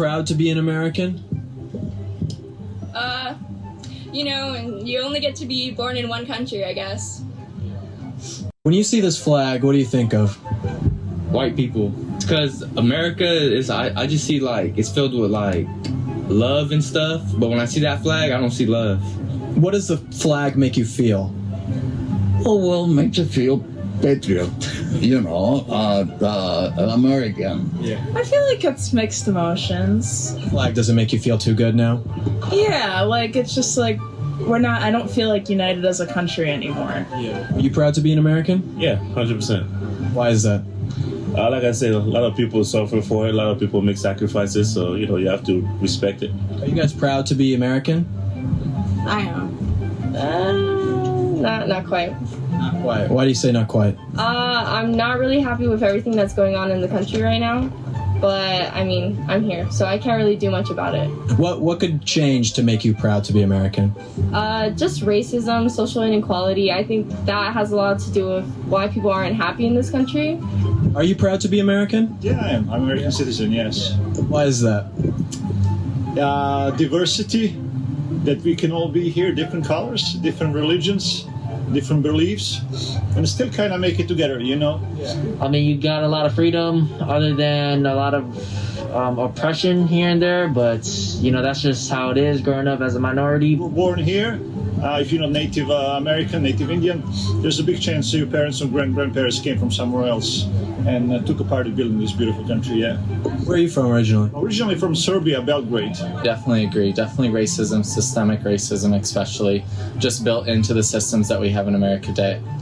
proud to be an American? And you only get to be born in one country, I guess. When you see this flag, what do you think of? White people. It's because America is, I just see like, it's filled with like love and stuff. But when I see that flag, I don't see love. What does the flag make you feel? Oh, well, makes you feel patriot, American. Yeah. I feel like it's mixed emotions. Flag doesn't make you feel too good now? Yeah, like it's just like I don't feel like united as a country anymore. Yeah. Are you proud to be an American? Yeah, 100%. Why is that? Like I said, a lot of people suffer for it. A lot of people make sacrifices, so you have to respect it. Are you guys proud to be American? I am. Not quite. Not quite. Why do you say not quite? I'm not really happy with everything that's going on in the country right now. But, I mean, I'm here, so I can't really do much about it. What could change to make you proud to be American? Just racism, social inequality. I think that has a lot to do with why people aren't happy in this country. Are you proud to be American? Yeah, I am. I'm an American citizen, yes. Why is that? Diversity, that we can all be here, different colors, different religions, different beliefs, and still kind of make it together, I mean, you got a lot of freedom other than a lot of oppression here and there, but, that's just how it is growing up as a minority. You were born here. If you're not Native American, Native Indian, there's a big chance your parents or grandparents came from somewhere else and took a part in building this beautiful country, yeah. Where are you from originally? Originally from Serbia, Belgrade. Definitely agree. Definitely racism, systemic racism especially, just built into the systems that we have in America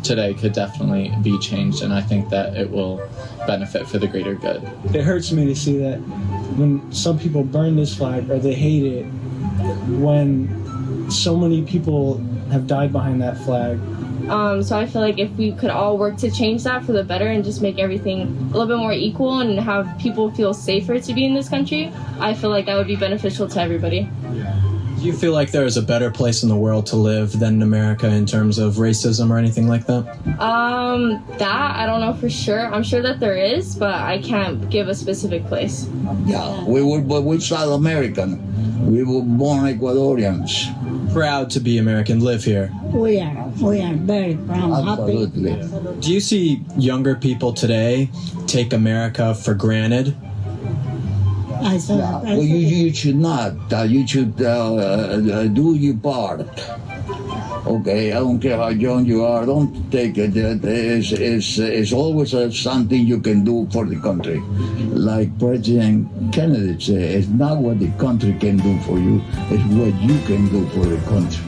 today could definitely be changed, and I think that it will benefit for the greater good. It hurts me to see that when some people burn this flag or they hate it, when so many people have died behind that flag. So I feel like if we could all work to change that for the better and just make everything a little bit more equal and have people feel safer to be in this country, I feel like that would be beneficial to everybody. Do you feel like there is a better place in the world to live than in America in terms of racism or anything like that? That I don't know for sure. I'm sure that there is, but I can't give a specific place. Yeah, we're South American. We were born Ecuadorians. Proud to be American, live here. We are very proud. Absolutely. Happy. Do you see younger people today take America for granted? Well, you should not. You should do your part. Okay, I don't care how young you are. Don't take it. It's always something you can do for the country. Like President Kennedy said, it's not what the country can do for you. It's what you can do for the country.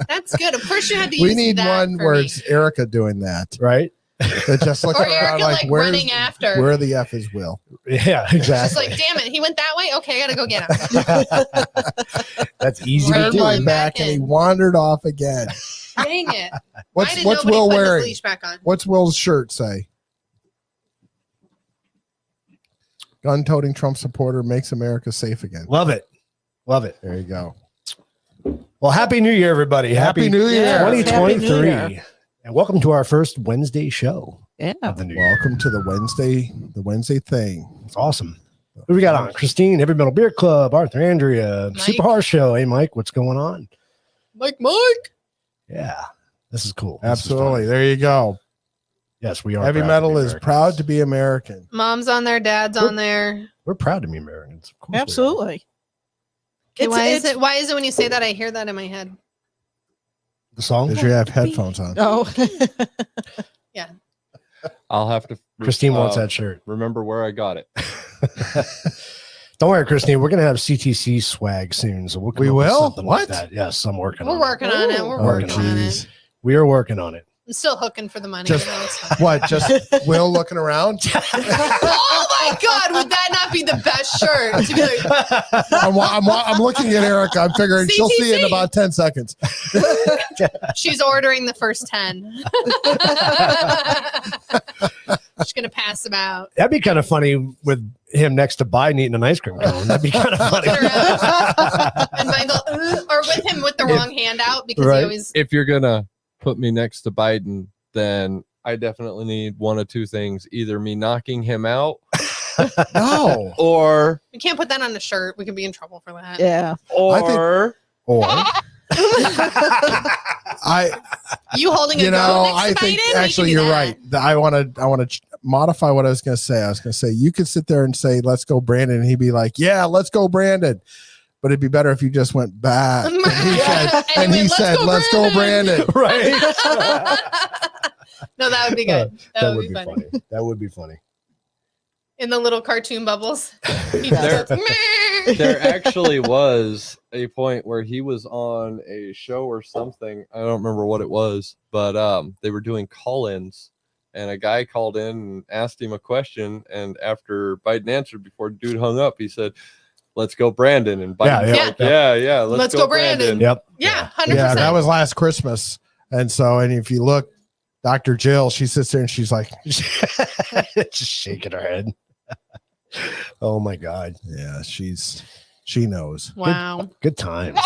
That's good. Of course you had to use We need that one for where me. it's Erica doing that. Right? They're just looking Or around Erica, like, running after. where the F is Will? Yeah, She's exactly. like, damn it, he went that way? Okay, I gotta go get him. That's easy to Turned do. my back and he wandered off again. Dang it. What's Why did what's nobody Will put his wearing? leash back on? What's Will's shirt say? Gun-toting Trump supporter makes America safe again. Love it. Love it. There you go. Well, Happy New Year, everybody. Happy New Year. 2023. Happy New Year. And welcome to our first Wednesday show Yeah. of the new year. Welcome to the Wednesday thing. It's awesome. Who we got on? Christine, Heavy Metal Beer Club, Arthur Andrea, Mike. Super Horror Show. Hey, Mike, what's going on? Mike. Yeah, this is cool. This is Absolutely. fun. There you go. Yes, we are. Heavy proud to metal be is Americans. proud to be American. Mom's on there, dad's on there. We're proud to be Americans. Of course we are. Absolutely. Okay, why is It's- it when you say that I hear that in my head? The song? Because you have headphones on. Oh. Yeah. I'll have to. Christine wants that shirt. Remember where I got it. Don't worry, Christine. We're gonna have CTC swag soon, so we'll come We up with will? something like that. Yes, I'm working. We're on working on it. We're Oh, working on geez. it. We are working on it. I'm still hooking for the money. Just- you know, it's fine. What? Just Will looking around? Oh my God, would that not be the best shirt? To be like, I'm looking at Erica. I'm figuring she'll see it in about 10 seconds. she's ordering the first 10. She's going to pass them out. That'd be kind of funny with him next to Biden eating an ice cream cone. That'd be kind of funny. And Michael, or with him with the wrong hand out because he always. If you're going to put me next to Biden, then I definitely need one of two things. Either me knocking him out. No. Or. We can't put that on the shirt. We could be in trouble for that. Yeah. Or. You holding a gun next to Biden? Think actually you're right. I want to modify what I was going to say. I was going to say you could sit there and say, "Let's go, Brandon," and he'd be like, "Yeah, let's go, Brandon." But it'd be better if you just went back and he said, "Let's go, Brandon." Right? No, that would be good. That would be funny. That would be funny. In the little cartoon bubbles. There actually was a point where he was on a show or something. I don't remember what it was, but they were doing call-ins, and a guy called in and asked him a question. And after Biden answered, before dude hung up, he said, "Let's go, Brandon." And Biden, yeah. Let's go, Brandon. Yep. Yeah, 100%. Yeah, that was last Christmas, and if you look, Dr. Jill, she sits there and she's like, just shaking her head. Oh my God. Yeah, she knows. Wow. Good times.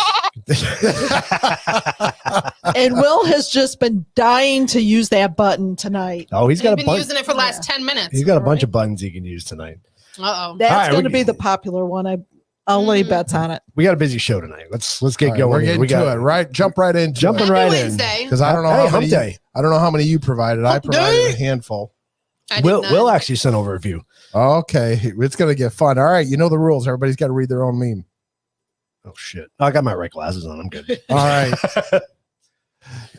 And Will has just been dying to use that button tonight. Oh, he's got been using it for the last 10 minutes. He's got a bunch of buttons he can use tonight. Uh-oh. That's going to be the popular one. I'll lay bets on it. We got a busy show tonight. Let's get All right, going. We're getting to it, right? Jump right into Jumping it. right Wednesday. in. Because I don't know I don't know how many you provided. I provided a handful. Will actually sent over a few. Okay, it's gonna get fun. All right, you know the rules. Everybody's got to read their own meme. Oh shit! I got my right glasses on. I'm good. All right.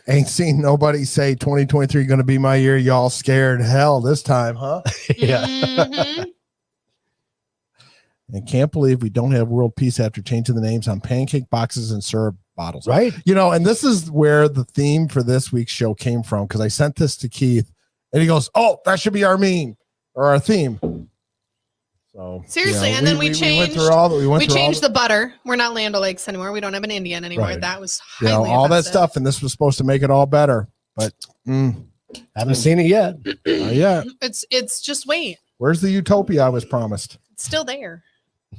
Ain't seen nobody say 2023 going to be my year. Y'all scared hell this time, huh? Yeah. Mm-hmm. And can't believe we don't have world peace after changing the names on pancake boxes and syrup bottles. Right. And this is where the theme for this week's show came from, because I sent this to Keith and he goes, "Oh, that should be our meme or our theme." So seriously, and then we changed. We went through all the, we changed the butter. We're not Land O'Lakes anymore. We don't have an Indian anymore. Right. That was highly all that offensive. stuff, and this was supposed to make it all better, but haven't seen it yet. Yeah. It's just wait. Where's the utopia I was promised? It's still there.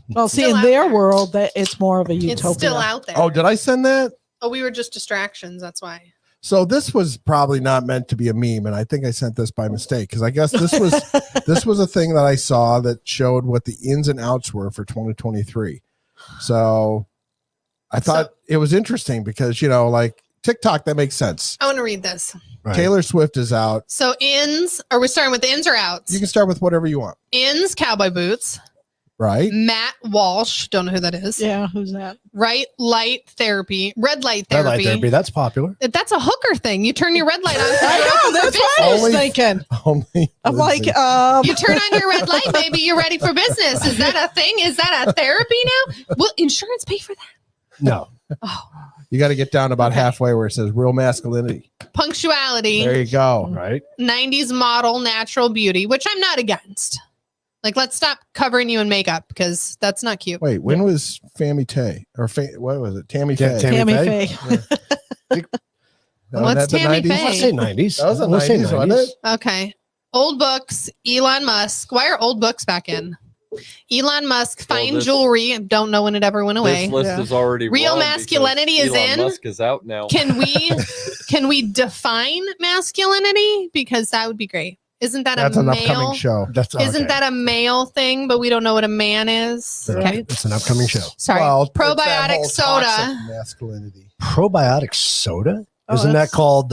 Well, see, in their world, that it's more of a utopia. It's still out there. Oh, did I send that? Oh, we were just distractions. That's why. So this was probably not meant to be a meme, and I think I sent this by mistake, because I guess this was a thing that I saw that showed what the ins and outs were for 2023. So I thought it was interesting because like TikTok, that makes sense. I want to read this. Right. Taylor Swift is out. So ins, are we starting with the ins or outs? You can start with whatever you want. Ins, cowboy boots. Right. Matt Walsh, don't know who that is. Yeah, who's that? Red light therapy. Red light therapy. That's popular. That's a hooker thing. You turn your red light on. I know. That's what I was thinking. I'm like, you turn on your red light, baby. You're ready for business. Is that a thing? Is that a therapy now? Will insurance pay for that? No. Oh. You got to get down about halfway where it says real masculinity. Punctuality. There you go. Right. 90s model, natural beauty, which I'm not against. Like, let's stop covering you in makeup because that's not cute. Wait, when was Fammy Tay or what was it? Tammy Faye. Tammy Faye. What's Tammy Faye? Let's say 90s. That was the 90s, wasn't it? Okay. Old books. Elon Musk. Why are old books back in? Elon Musk. Fine jewelry. Don't know when it ever went away. This list is already real wrong masculinity is Elon in. Musk is out now. Can we define masculinity? Because that would be great. Isn't that That's a an male upcoming show? Isn't that a male thing? But we don't know what a man is. Okay. It's an upcoming show. Sorry. Well, probiotic it's that whole soda. toxic masculinity. Probiotic soda? Oh, Isn't that that's- called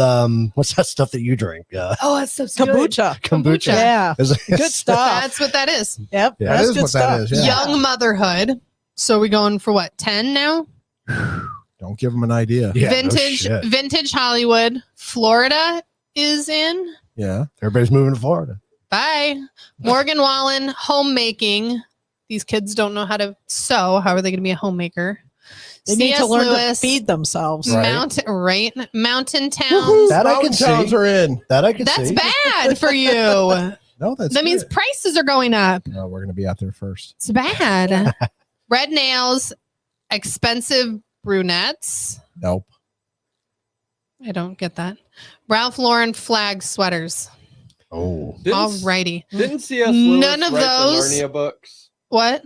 what's that stuff that you drink? Oh, that's so Kombucha. Kombucha. Yeah. Is it- Good stuff. That's what that is. Yep. Yeah, That That's is good what stuff. that is. Yeah. Young motherhood. So we going for what? 10 now? Don't give them an idea. Yeah, no vintage shit. vintage Hollywood. Florida is in. Yeah. Everybody's moving to Florida. Bye. Morgan Wallen, homemaking. These kids don't know how to sew. How are they going to be a homemaker? They need to C.S. learn Lewis, to feed themselves. Mountain Towns. That I can Mountain towns see. are in. That I can That's see. bad for you. No, that's That means good. prices are going up. No, we're gonna be out there first. It's bad. Red nails, expensive brunettes. Nope. I don't get that. Ralph Lauren flag sweaters. Oh. Alrighty. Didn't C.S. Lewis None of write those. the Narnia books? What?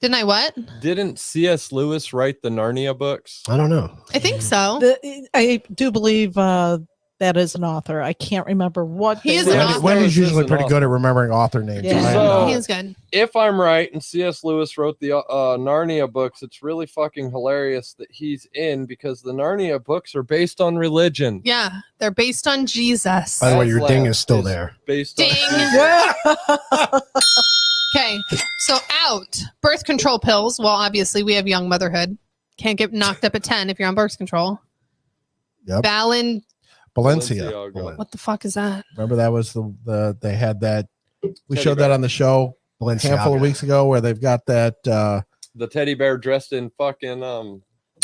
Didn't I what? Didn't C.S. Lewis write the Narnia books? I don't know. I think so. I do believe that is an author. I can't remember what. He is they an were. author. Wendy's usually an pretty author. good at remembering author names. Yeah. So, He is good. if I'm right and C.S. Lewis wrote the Narnia books, it's really fucking hilarious that he's in because the Narnia books are based on religion. Yeah, they're based on Jesus. By the way, your Aslan ding is still there. Based Ding. Okay, so out birth control pills. Well, obviously we have young motherhood. Can't get knocked up at 10 if you're on birth control. Yep. Valencia. What the fuck is that? Remember that was the they had that we Teddy showed bear. that on the show a handful of weeks ago where they've got that the teddy bear dressed in fucking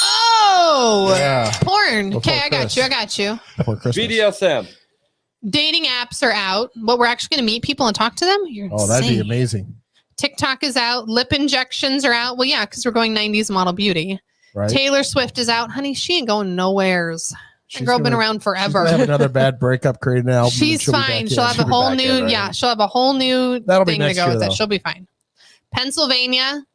Oh, Yeah. porn. Before Okay, I got you. for Christmas. BDSM. Dating apps are out. What, we're actually going to meet people and talk to them? You're Oh, that'd be insane. amazing. TikTok is out. Lip injections are out. Well, yeah, because we're going 90s model beauty. Right. Taylor Swift is out. Honey, she ain't going nowheres. That She's girl been gonna- around She's forever. gonna have another bad breakup, create an album. and She's she'll be back fine. in. She'll have a be whole back new, in, right? yeah, she'll have a whole new That'll be thing to next go year, with it. though. She'll be fine. Pennsylvania.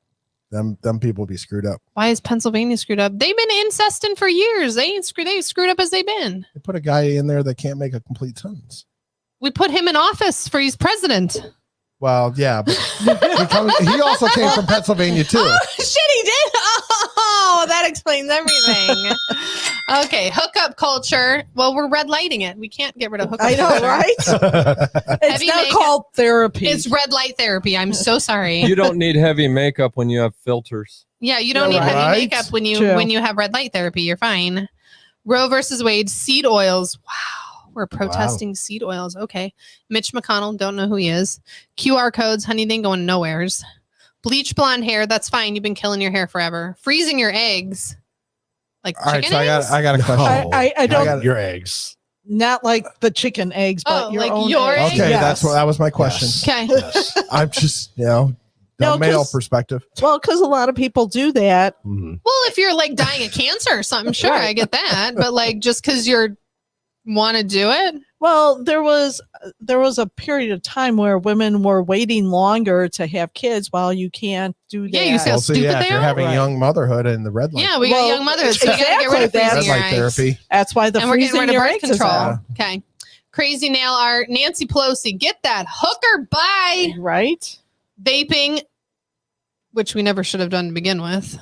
Them people will be screwed up. Why is Pennsylvania screwed up? They've been incesting for years. They ain't screwed. They screwed up as they've been. They put a guy in there that can't make a complete sentence. We put him in office for he's president. Well, yeah, but he also came from Pennsylvania too. Oh, shit, he did. Oh, that explains everything. Okay, hookup culture. Well, we're red lighting it. We can't get rid of hookup I know, culture. right? It's Heavy now makeup. called therapy. It's red light therapy. I'm so sorry. You don't need heavy makeup when you have filters. Yeah, you don't need Right. heavy makeup when you True. when you have red light therapy. You're fine. Roe versus Wade, seed oils. Wow, we're protesting seed oils. Okay. Mitch McConnell, don't know who he is. QR codes, honey, they ain't going nowheres. Bleach blonde hair, that's fine. You've been killing your hair forever. Freezing your eggs. Like All right, chicken so eggs? I got a question. I don't. got- Your eggs. Not like the chicken eggs, but Oh, your like own your eggs. eggs? Okay, Yes. that was my question. Okay. I'm just No, the male 'cause- perspective. Well, because a lot of people do that. Mhm. Well, if you're like dying of cancer or something, sure, I get that. But like just because you're want to do it, Well, there was a period of time where women were waiting longer to have kids, while you can't do that. Yeah, you see how Also, stupid yeah, if they you're are? having Right. young motherhood and the red light. yeah, we got Well, young mothers, so you gotta get exactly, rid of freezing red your light eggs. therapy. That's why the And we're getting freezing rid of your birth eggs is control. out. Okay. Crazy nail art. Nancy Pelosi, get that hooker by Right? vaping, which we never should have done to begin with.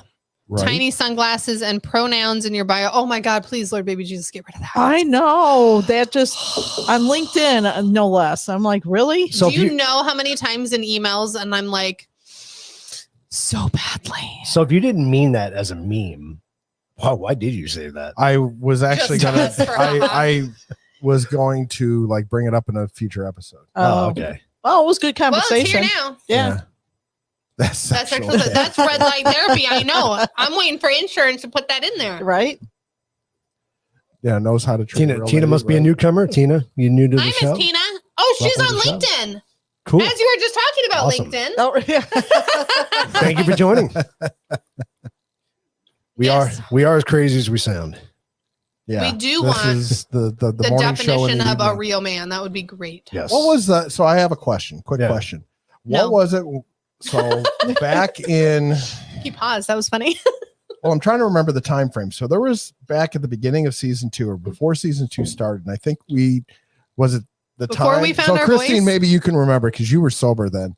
Right. Tiny sunglasses and pronouns in your bio. Oh my God, please, Lord baby Jesus, get rid of that. I know that just on LinkedIn, no less. I'm like, really? So Do if you you, know how many times in emails and I'm like, so badly. so if you didn't mean that as a meme, why did you say that? I was actually Just gonna. for a laugh. I was going to like bring it up in a future episode. Oh, okay. Well, it was good Well, it's conversation. here now. Yeah. That's That's actually- that's red light therapy. I know. I'm waiting for insurance to put that in there. Right? yeah, knows how to treat Tina, real Tina ladies, must be a right? newcomer. Tina, you new to Hi, the Miss show? Tina. Oh, she's Welcome on to the show. LinkedIn. Cool. As you were just talking about Awesome. LinkedIn. Oh, yeah. Thank you for joining. We Yes. are as crazy as we sound. Yeah, We do this want is the the morning show in definition the of a evening. real man. That would be great. Yes. What was the? So I have a question. Quick Yeah. question. What No. was it? So back in. He paused. That was funny. Well, I'm trying to remember the time frame. So there was back at the beginning of season 2 or before season 2 started, and I think was it the Before time. we found so our Christine, voice? maybe you can remember because you were sober then.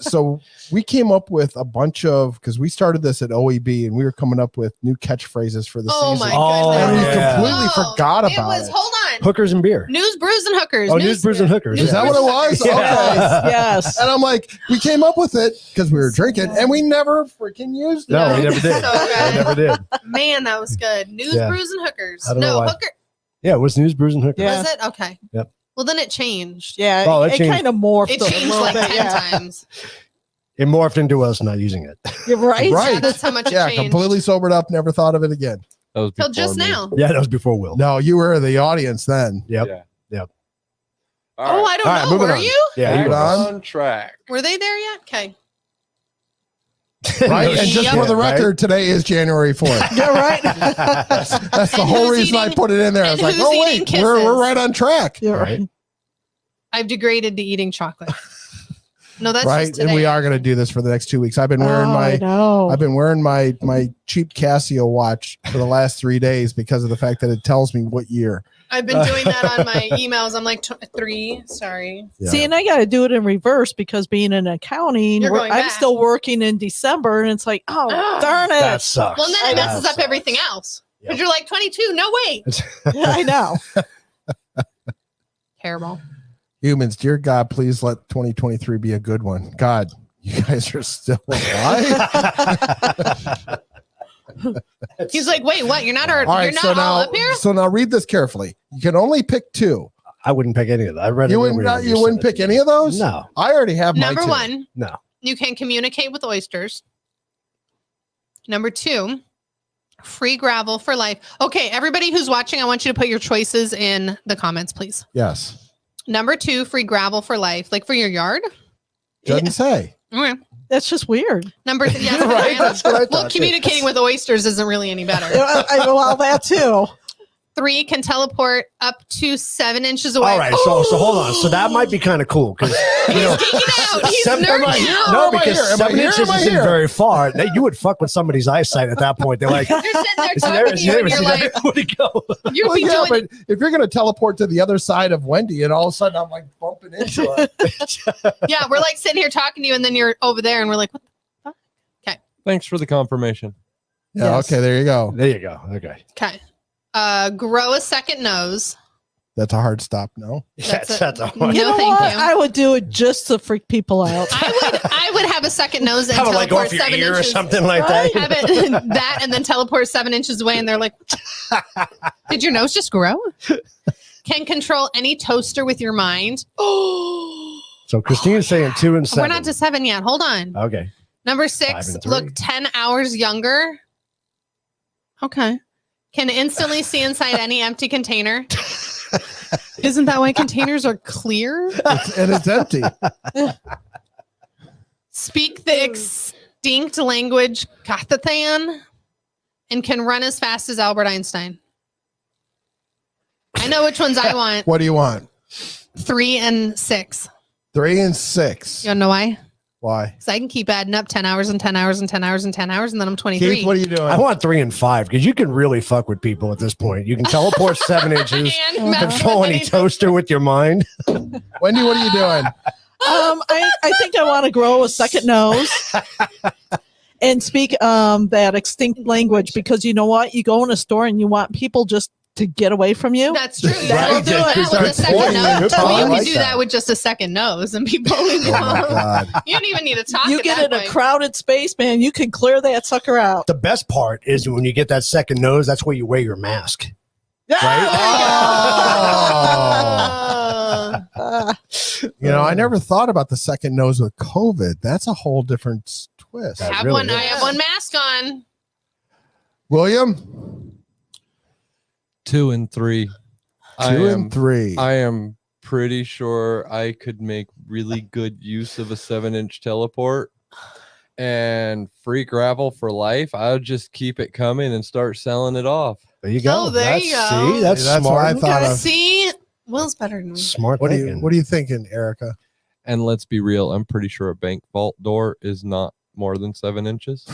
So we came up with a bunch of because we started this at OEB and we were coming up with new catchphrases for the Oh season. my Oh, And we goodness. yeah. completely Whoa. forgot It about was, it. hold on. Hookers and beer. News, brews, and hookers. Oh, news, brews, and hookers. Is that what it was? Yeah. Okay. Yes. And I'm like, we came up with it because we were drinking and we never freaking used it. No, we never did. So We good. never did. Man, that was good. News, Yeah. brews, and hookers. I don't know No, why. hooker. Yeah, it was news, brews, and hookers. Yeah. Was it? Okay. Yep. Well, then it changed. Yeah. Oh, that it changed. kind of morphed It a changed little like bit. 10 Yeah. times. It morphed into us not using it. You're right. Right. Yeah, that's how much it Yeah, changed. completely sobered up, never thought of it again. That was Till before just me. now. Yeah, that was before Will. No, you were the audience then. Yep. Yeah. Yep. Oh, I don't All right, know. moving Were on. you? Yeah, Moving you on. On track. Were they there yet? Okay. Right? And just for the record, today is January 4th. Yeah, right. That's the whole reason I put it in there. I was like, who's oh, eating wait, we're kisses? right on track. You're right. I've degraded to eating chocolate. No, that's Right. just today. And we are going to do this for the next 2 weeks. I've been wearing I've been wearing my cheap Casio watch for the last 3 days because of the fact that it tells me what year. I've been doing that on my emails. I'm like 3. Sorry. See, and I got to do it in reverse because being in accounting, You're going I'm back. still working in December, and it's like, oh, darn it. That sucks. Well, then it I messes know. up everything else. Because you're like 22. No, wait. Yeah, I know. Terrible. Humans, dear God, please let 2023 be a good one. God, you guys are still alive. He's like, wait, what? You're not All right, you're not so all now, up here? so now read this carefully. You can only pick 2. I wouldn't pick any of that. I read it. You wouldn't pick any of those? No. I already have my Number 2. 1, No. you can communicate with oysters. Number 2, free gravel for life. Okay, everybody who's watching, I want you to put your choices in the comments, please. Yes. Number 2, free gravel for life, like for your yard. Doesn't say. Okay. That's just weird. Number yes, Right, that's what I well, thought, too. communicating with oysters isn't really any better. Well, that too. 3 can teleport up to 7 inches away. All right, so hold on. So that might be kind of cool because He's geeking out. He's nerdy. no, Am I because here? Am I 7 here? inches Am I isn't here? very far. You would fuck with somebody's eyesight at that point. They're like, You're sitting there "Is talking there- to you, and you're like, where'd it go?" you'd Well, be yeah, doing but if you're going to teleport to the other side of Wendy and all of a sudden I'm like bumping into her. yeah, we're like sitting here talking to you, and then you're over there, and we're like, what the fuck? Okay. Thanks for the confirmation. Yeah, Yes. okay, there you go. There you go. Okay. Okay. Grow a second nose. That's a hard stop, no? That's a No, You know thank what? you. I would do it just to freak people out. I would have a second nose and Have it like teleport off your 7 ear or inches. something like that. Have it that, and then teleport 7 inches away, and they're like, "Did your nose just grow?" Can control any toaster with your mind. So Christine's saying 2 and 7. We're not to 7 yet. Hold on. Okay. Number 5 6, and 3. look 10 hours younger. Okay. Can instantly see inside any empty container. Isn't that why containers are clear? And it's empty. Speak the extinct language Katathan and can run as fast as Albert Einstein. I know which ones I want. What do you want? 3 and 6. 3 and 6. You wanna know why? Why? Because I can keep adding up 10 hours and 10 hours and 10 hours and 10 hours, and then I'm 23. Keith, what are you doing? I want 3 and 5 because you can really fuck with people at this point. You can teleport 7 inches, And control any toaster with your mind. Wendy, what are you doing? I think I want to grow a second nose and speak that extinct language because you know what? You go in a store and you want people just to get away from you. That's true. That'll You do can do it. that with a second point. nose. Good Well, point. you I can like do that. that with just a second nose, and people will Oh my God. You don't even need to talk. You at get that in a point. crowded space, man. You can clear that sucker out. The best part is when you get that second nose, that's where you wear your mask. Right? You know, I never thought about the second nose with COVID. That's a whole different twist. I have one mask on. William? 2 and 3. 2 and 3. I am pretty sure I could make really good use of a 7-inch teleport and free gravel for life. I would just keep it coming and start selling it off. There you go. Oh, there you go. See, that's That's smart. what I thought of. See, Will's better than me. Smart What thinking. are you thinking, Erica? And let's be real, I'm pretty sure a bank vault door is not more than 7 inches.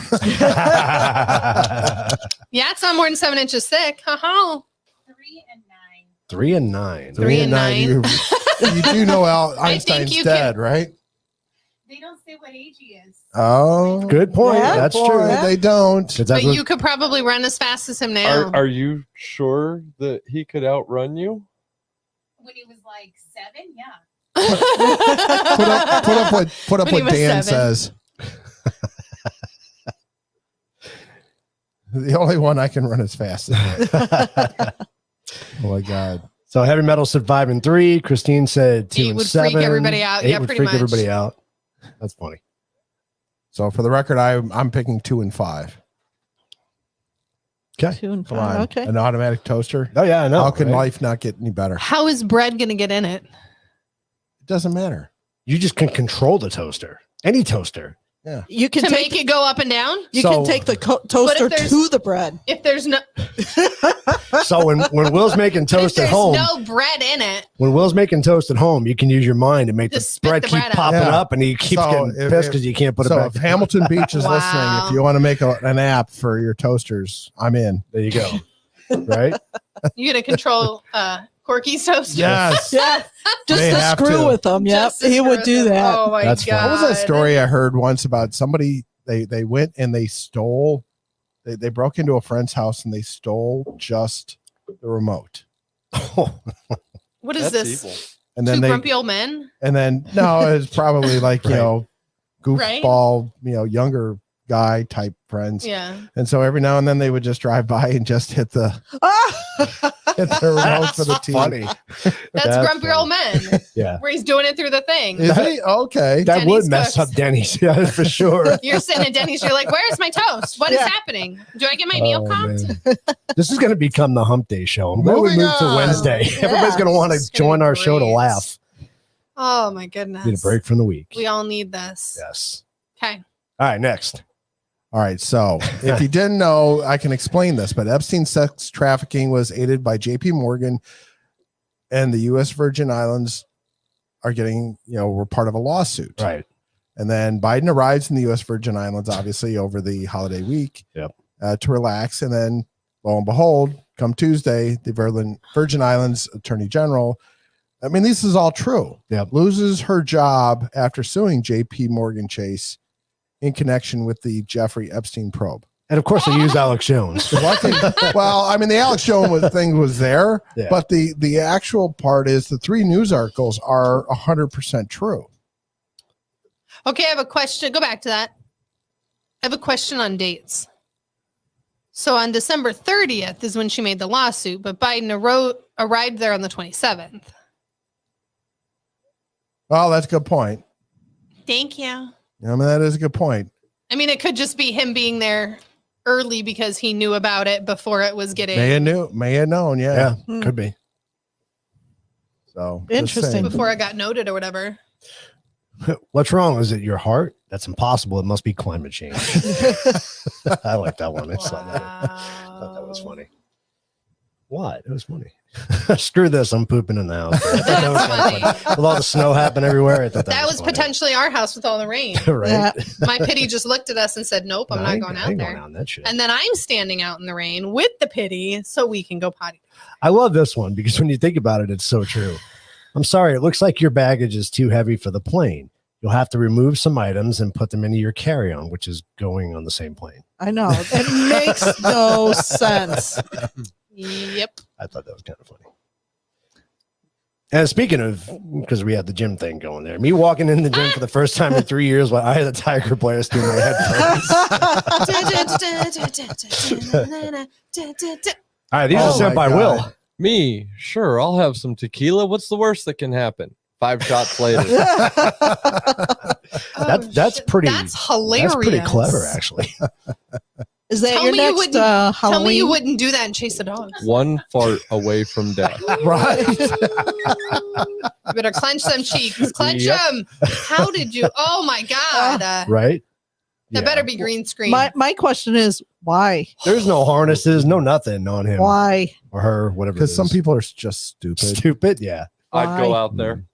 Yeah, it's not more than 7 inches thick. Ha 3 and 9. 3 and 9. You do know Al I think Einstein's you dead, right? They don't say what age he is. Oh, Good point. Yeah, That's boy, true. They don't. 'Cause But that's what- you could probably run as fast as him now. Are you sure that he could outrun you? When he was like 7, yeah. Put up When he what was Dan 7. says. The only one I can run as fast as him. Oh my God. So heavy metal said 5 and 3. Christine said 2 Eight and would 7. freak everybody out. 8 Yeah, would pretty freak much. everybody out. That's funny. So for the record, I'm picking 2 and 5. Okay. 2 and Come 5. on. Okay. An automatic toaster. Oh yeah, I know. How can right? life not get any better? How is bread going to get in it? doesn't matter. You just can control the toaster. Any toaster. Yeah. You can to take make it go up and down. you So- can take the toaster to the bread. If there's no, So when Will's making if toast at there's home, no bread in it, when Will's making toast at home, you can use your mind to make Just the spit bread the keep bread out. popping Yeah. up, and he keeps So getting if- pissed because you can't put it So back. if Hamilton Beach is Wow. listening, if you want to make an app for your toasters, I'm in. There you go. Right? you gonna control Corky's toaster. Yes. Yeah, just They to have screw to. with them. Yep, Just to he screw would with do them. that. Oh my That's fun. god! What was that story I heard once about somebody? They went and they stole. They broke into a friend's house and they stole just the remote. What is That's this? evil. And then Two they grumpy old men. and then no, it's probably like Right. goofball, younger guy type friends. Yeah. And so every now and then they would just drive by and just hit the remote for the TV. Funny. That's grumpy funny. old men. Yeah. Where he's doing it through the thing. Is he? Okay. That Denny's would mess cooks. up Denny's, yeah, for sure. You're sitting at Denny's. You're like, "Where's my toast? What is Yeah. happening? Do I get my meal Oh, comped?" man. This is going to become the Hump Day show. I'm glad we Moving moved to on. Wednesday. Everybody's going to want to This is gonna join be our show to great. laugh. Oh my goodness! Need a break from the week. We all need this. Yes. Okay. All right, next. All right. So if you didn't know, I can explain this, but Epstein sex trafficking was aided by JP Morgan, and the U.S. Virgin Islands are getting, were part of a lawsuit. Right. And then Biden arrives in the U.S. Virgin Islands, obviously over the holiday week, Yep. To relax. And then lo and behold, come Tuesday, the Virgin Islands Attorney General, I mean, this is all true. Yep. Loses her job after suing JP Morgan Chase in connection with the Jeffrey Epstein probe. And of course, they use Alex Jones. Well, I mean, the Alex Jones thing was there, Yeah. but the actual part is the 3 news articles are 100% true. Okay, I have a question. Go back to that. I have a question on dates. So on December 30th is when she made the lawsuit, but Biden arrived there on the 27th. Well, that's a good point. Thank you. I mean, that is a good point. I mean, it could just be him being there early because he knew about it before it was getting May have known, yeah. Yeah, could be. So just Interesting. saying. before it got noted or whatever. What's wrong? Is it your heart? That's impossible. It must be climate change. I like that one. I saw that. I thought that was funny. What? It was funny. Screw this. I'm pooping in the house. I thought that was kinda funny. With all the snow happening everywhere. I thought That was funny. potentially our house with all the rain. Right. Yeah. My pity just looked at us and said, "Nope, I'm No, I not ain't- going I out ain't there." going out in that shit. And then I'm standing out in the rain with the pity so we can go potty. I love this one because when you think about it, it's so true. I'm sorry. It looks like your baggage is too heavy for the plane. You'll have to remove some items and put them into your carry-on, which is going on the same plane. I know. It makes no sense. Yep. I thought that was kind of funny. And speaking of, because we had the gym thing going there, me walking in the gym for the first time in 3 years while I had the Tiger Blast in my headphones. All right, these are Oh sent my by Will. God. Me, sure, I'll have some tequila. What's the worst that can happen? 5 shots later. That's pretty. That's hilarious. That's pretty clever, actually. Is that Tell your me you next wouldn't. Halloween? Tell me you wouldn't do that and chase the dogs. One fart away from death. Right. You better clench them cheeks. Clench Yep. them. How did you? Oh my God. Right? That better be green screen. My question is why? There's no harnesses, no nothing on him. Why? Or her, whatever. Because some people are just stupid. Stupid, yeah. I'd go out there.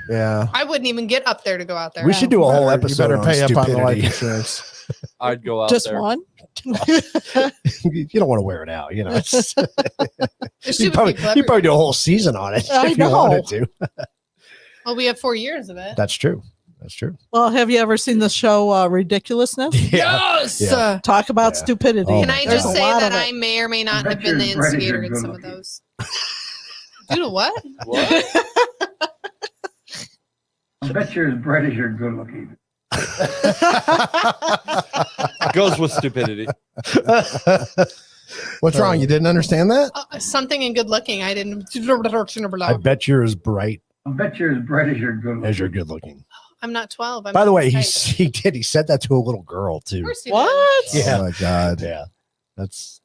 Yeah. I wouldn't even get up there to go out there. We should do a whole You episode better on pay up on the life stupidity. insurance. I'd go out Just there. one? You don't want to wear it out, you know. It's- It you should probably be clever. do a whole season on it I if you know. wanted to. Well, we have 4 years of it. That's true. That's true. Well, have you ever seen the show Ridiculousness? Yes. Yeah. Talk about stupidity. Oh Can my I There's just a say lot that of it. I may or may not I have bet been the you're British instigator and in some of good-looking. those. Due to what? I bet you're as bright as you're good looking. Goes with stupidity. What's wrong? You didn't understand that? Something in good looking. I didn't. I bet you're as bright I bet you're as bright as you're good looking. as you're good looking. I'm not 12. I'm By the way, type. he said that to a little girl too. Of course he What? did. Yeah. Oh my God. Yeah. That's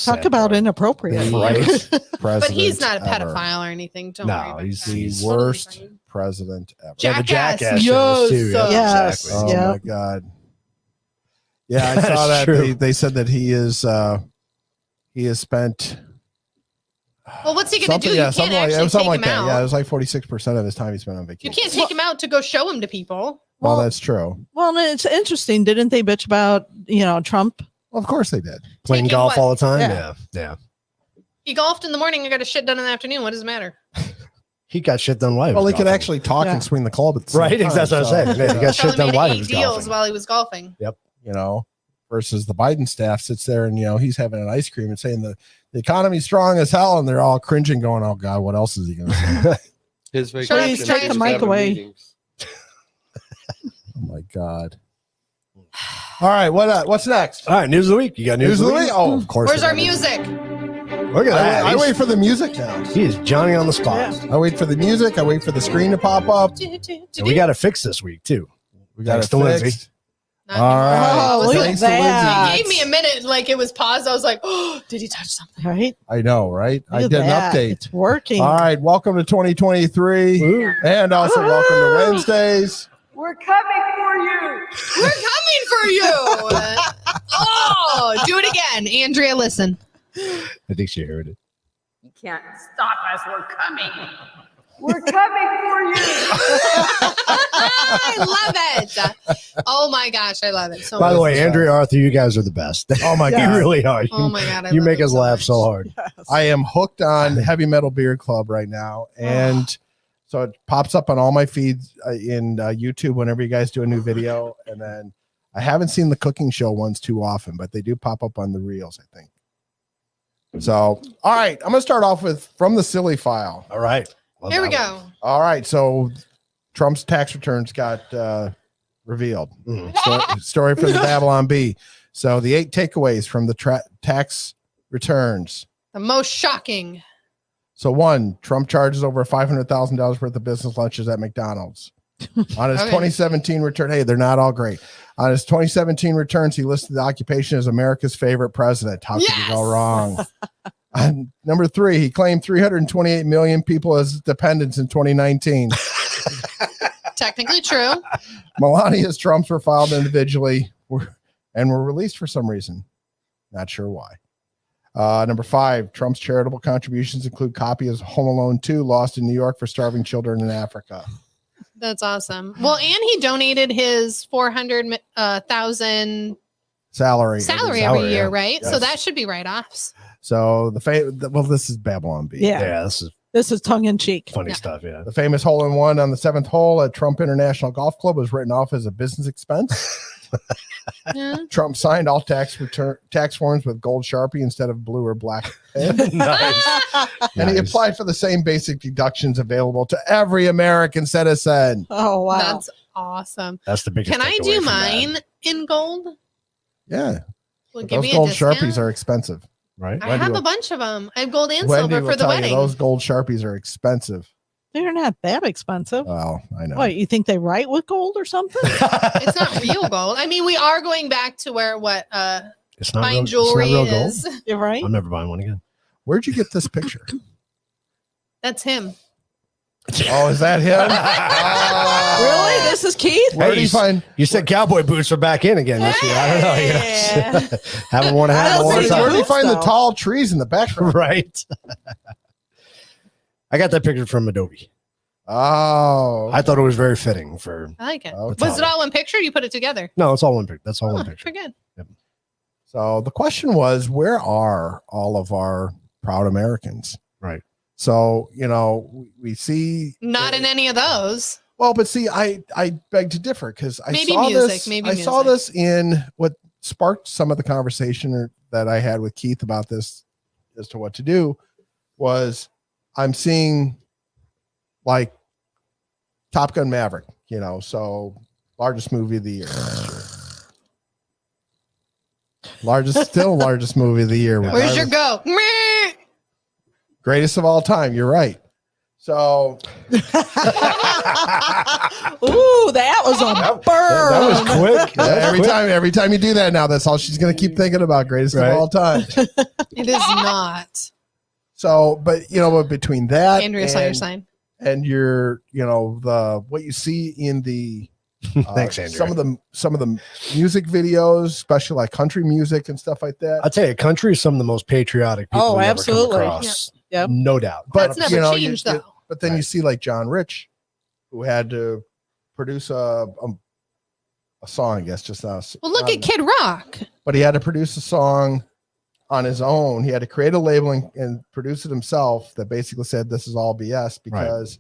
Talk about inappropriate. But he's not a ever. pedophile or anything. Don't worry. No, about he's that. The worst president ever. Yeah, the Jackass. Jackass shows too. Yeah, Yes. exactly. Oh Yeah. my god. Yeah, I saw That's that. true. They said that he has spent Well, what's he going to do? something, You can't actually it was something take like him that. out. Yeah, it was like 46% of his time he spent on You vacation. can't take him out to go show him to people. Well, that's true. Well, it's interesting. Didn't they bitch about, Trump? Well, of course they did. Playing Taking golf what? all the time. Yeah. Yeah. He golfed in the morning and got his shit done in the afternoon. What does it matter? He got shit done live. Well, he could actually talk and swing the club at the same Right, time, that's what I was so- saying. Yeah, he got shit Probably done made live. 8 deals while he was golfing. Yep. Versus the Biden staff sits there and he's having an ice cream and saying the economy's strong as hell, and they're all cringing, going, "Oh God, what else is he going to say?" His Please vacation. take is the mic having away. meetings. Oh my God! All right, what's next? All right, news of the week. You got news, News of the week? Oh, of course. Where's I our got news. music? Look at that. I wait for the music now. He is Johnny on the spot. I wait for the music. I wait for the screen to pop up. And we got to fix this week too. We got Thanks it to Lindsay. fixed. All right. Oh, look at Thanks to that. He gave me a minute, like it was paused. I was like, oh, did he touch something? Right? I know, right? I Look did at an that. update. It's working. All right, welcome to 2023, and also welcome to Wednesdays. We're coming for you. We're coming for you. Oh, do it again. Andrea, listen. I think she heard it. You can't stop us. We're coming. We're coming for you. I love it. Oh my gosh, I love it. So By the much. way, Andrea, Arthur, you guys are the best. Oh my You God. really are. Oh my God, I You love make it us so laugh much. so hard. I am hooked on Heavy Metal Beard Club right now, and so it pops up on all my feeds in YouTube whenever you guys do a new video. And then I haven't seen the cooking show ones too often, but they do pop up on the reels, I think. So, all right, I'm gonna start off with from the silly file. All right, Here we go. All right, so Trump's tax returns got revealed. Story from the Babylon Bee. So the 8 takeaways from the tax returns. The most shocking. So 1, Trump charges over $500,000 worth of business lunches at McDonald's. On his Okay. 2017 return, hey, they're not all great. On his 2017 returns, he listed the occupation as America's favorite president. How could you go wrong? And number 3, he claimed 328 million people as dependents in 2019. Technically true. Melania's Trumps were filed individually and were released for some reason. Not sure why. Number 5, Trump's charitable contributions include copies of Home Alone 2, Lost in New York for starving children in Africa. That's awesome. Well, and he donated his 400,000 Salary every year, yeah. right? So Yes. that should be write-offs. So this is Babylon Bee. Yeah. This is tongue in cheek. Funny stuff, yeah. The famous hole-in-one on the 7th hole at Trump International Golf Club was written off as a business expense. Yeah. Trump signed all tax forms with gold Sharpie instead of blue or black pen. Nice. And he applied for the same basic deductions available to every American citizen. Oh, wow. That's awesome. That's the biggest Can I takeaway do from that. mine in gold? Yeah. Well, But give those me a gold discount. Sharpies are expensive. Right. I have a bunch of them. I have gold and Wendy silver will for the tell you wedding. those gold Sharpies are expensive. They're not that expensive. Well, I know. What, you think they write with gold or something? It's not real gold. I mean, we are going back to where It's not fine real, jewelry it's not real gold. is. You're right. I'm never buying one again. Where'd you get this picture? That's him. Oh, is that him? Really? This is Keith? Where do you find? You said cowboy boots are back in again this year. I don't know. You know, haven't worn a hat in a long Where do you time. find the tall trees in the background? Right. I got that picture from Adobe. Oh. I thought it was very fitting for. I like it. Okay. Was it all one picture? Or you put it together? No, it's all one picture. That's all one picture. Pretty good. So the question was, where are all of our proud Americans? Right. So, we see. Not in any of those. Well, but see, I beg to differ because I Maybe saw music, this. maybe I saw music. this in what sparked some of the conversation that I had with Keith about this as to what to do. Was I'm seeing like Top Gun Maverick, so largest movie of the year. Largest movie of the year. Where's your go? Greatest of all time. You're right. So, Ooh, that was a burn. That was quick. every time you do that now, that's all she's going to keep thinking about. Greatest of all time. It is not. So, but but between that, Andrea saw your sign. and your, the what you see in the Thanks, Andrea. some of the music videos, especially like country music and stuff like that. I'll tell you, country is some of the most patriotic people Oh, you'll ever come absolutely. across. Yep. No doubt. But That's never you changed, though. But then you see like John Rich, who had to produce a song, I guess, just now. Well, look at Kid Rock. But he had to produce a song on his own. He had to create a label and produce it himself that basically said this is all BS because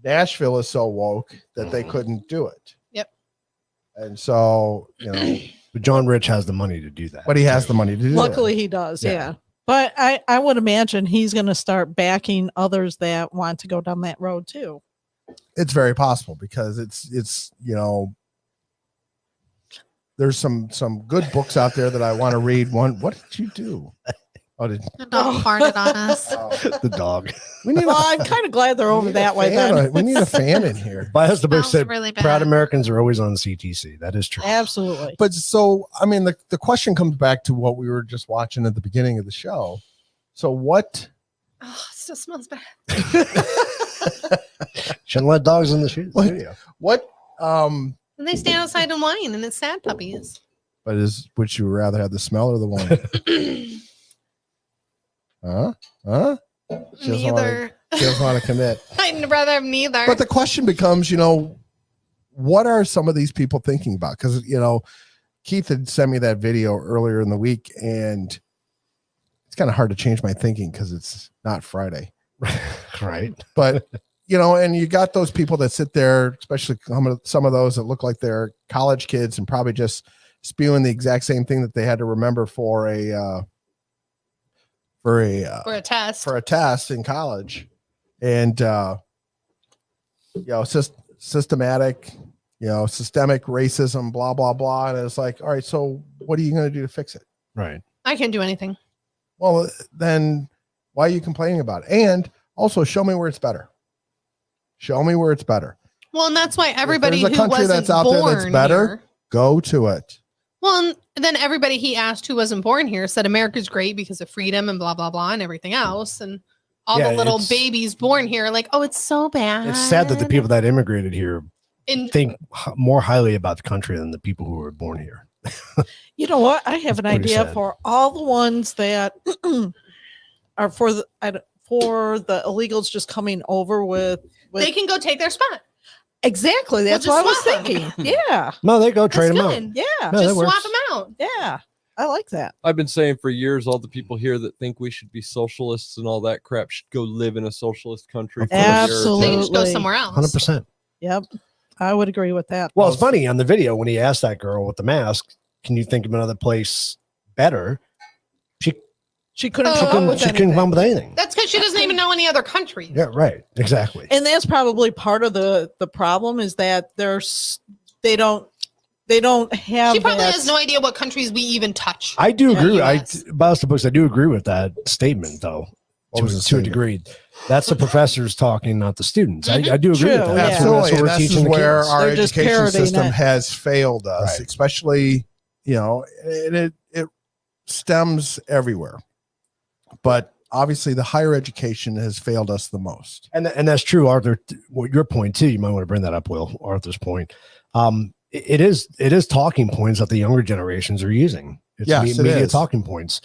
Nashville is so woke that they couldn't do it. Yep. And so, but John Rich has the money to do that. But he has the money to do Luckily, he does. Yeah. But I would imagine he's going to start backing others that want to go down that road too. It's very possible because it's there's some good books out there that I want to read. One, what did you do? Oh, The dog farted on us. The dog. We need Well, I'm kind of glad they're over that way then. We need a fan in here. Bias the book Smells said really bad. proud Americans are always on CTC. That is true. Absolutely. But so, I mean, the question comes back to what we were just watching at the beginning of the show. So what? Oh, it still smells bad. Shouldn't let dogs in the studio. What? And they stand outside and whine, and it's sad puppies. But would you rather have the smell or the wine? Huh? Neither. She doesn't want to commit. I'd rather have neither. But the question becomes, what are some of these people thinking about? Because, Keith had sent me that video earlier in the week, and it's kind of hard to change my thinking because it's not Friday. Right. But, and you got those people that sit there, especially some of those that look like they're college kids and probably just spewing the exact same thing that they had to remember for a test in college. And systemic racism, blah blah blah. And it's like, all right, so what are you going to do to fix it? Right. I can't do anything. Well, then why are you complaining about it? And also show me where it's better. Well, and that's why everybody if there's a who country wasn't that's out born there that's better, here, go to it. well, and then everybody he asked who wasn't born here said America's great because of freedom and blah blah blah and everything else, and all Yeah, the little it's- babies born here are like, oh, it's so bad. It's sad that the people that immigrated here And- think more highly about the country than the people who were born here. You know what? I have an That's pretty idea sad. for all the ones that are for the illegals just coming over with they can go take their spot. Exactly. That's We'll what I just was swap 'em. thinking. Yeah. No, they go trade them out. Good. Yeah. No, that Just swap works. them out. Yeah. I like that. I've been saying for years, all the people here that think we should be socialists and all that crap should go live in a socialist country. For a year or two. They can just go somewhere else. 100%. Yep. I would agree with that. Well, it's funny on the video when he asked that girl with the mask, "Can you think of another place better?" She couldn't She come up couldn't. with She couldn't come up with anything. That's because she doesn't even know any other country. Yeah. Right. Exactly. And that's probably part of the problem is that they don't have She probably that- has no idea what countries we even touch. I do agree. US. Bias the books. I do agree with that statement, though, What was the to a statement? degree. That's the professors talking, not the students. I do agree True, with that. yeah. That's Absolutely. what And we're this teaching is the where kids. our They're just education parodying system it. has failed us, Right. especially, and it stems everywhere. But obviously the higher education has failed us the most. And that's true, Arthur. What your point too? You might want to bring that up, Will. Arthur's point. It is talking points that the younger generations are using. It's Yes, it media is. talking points,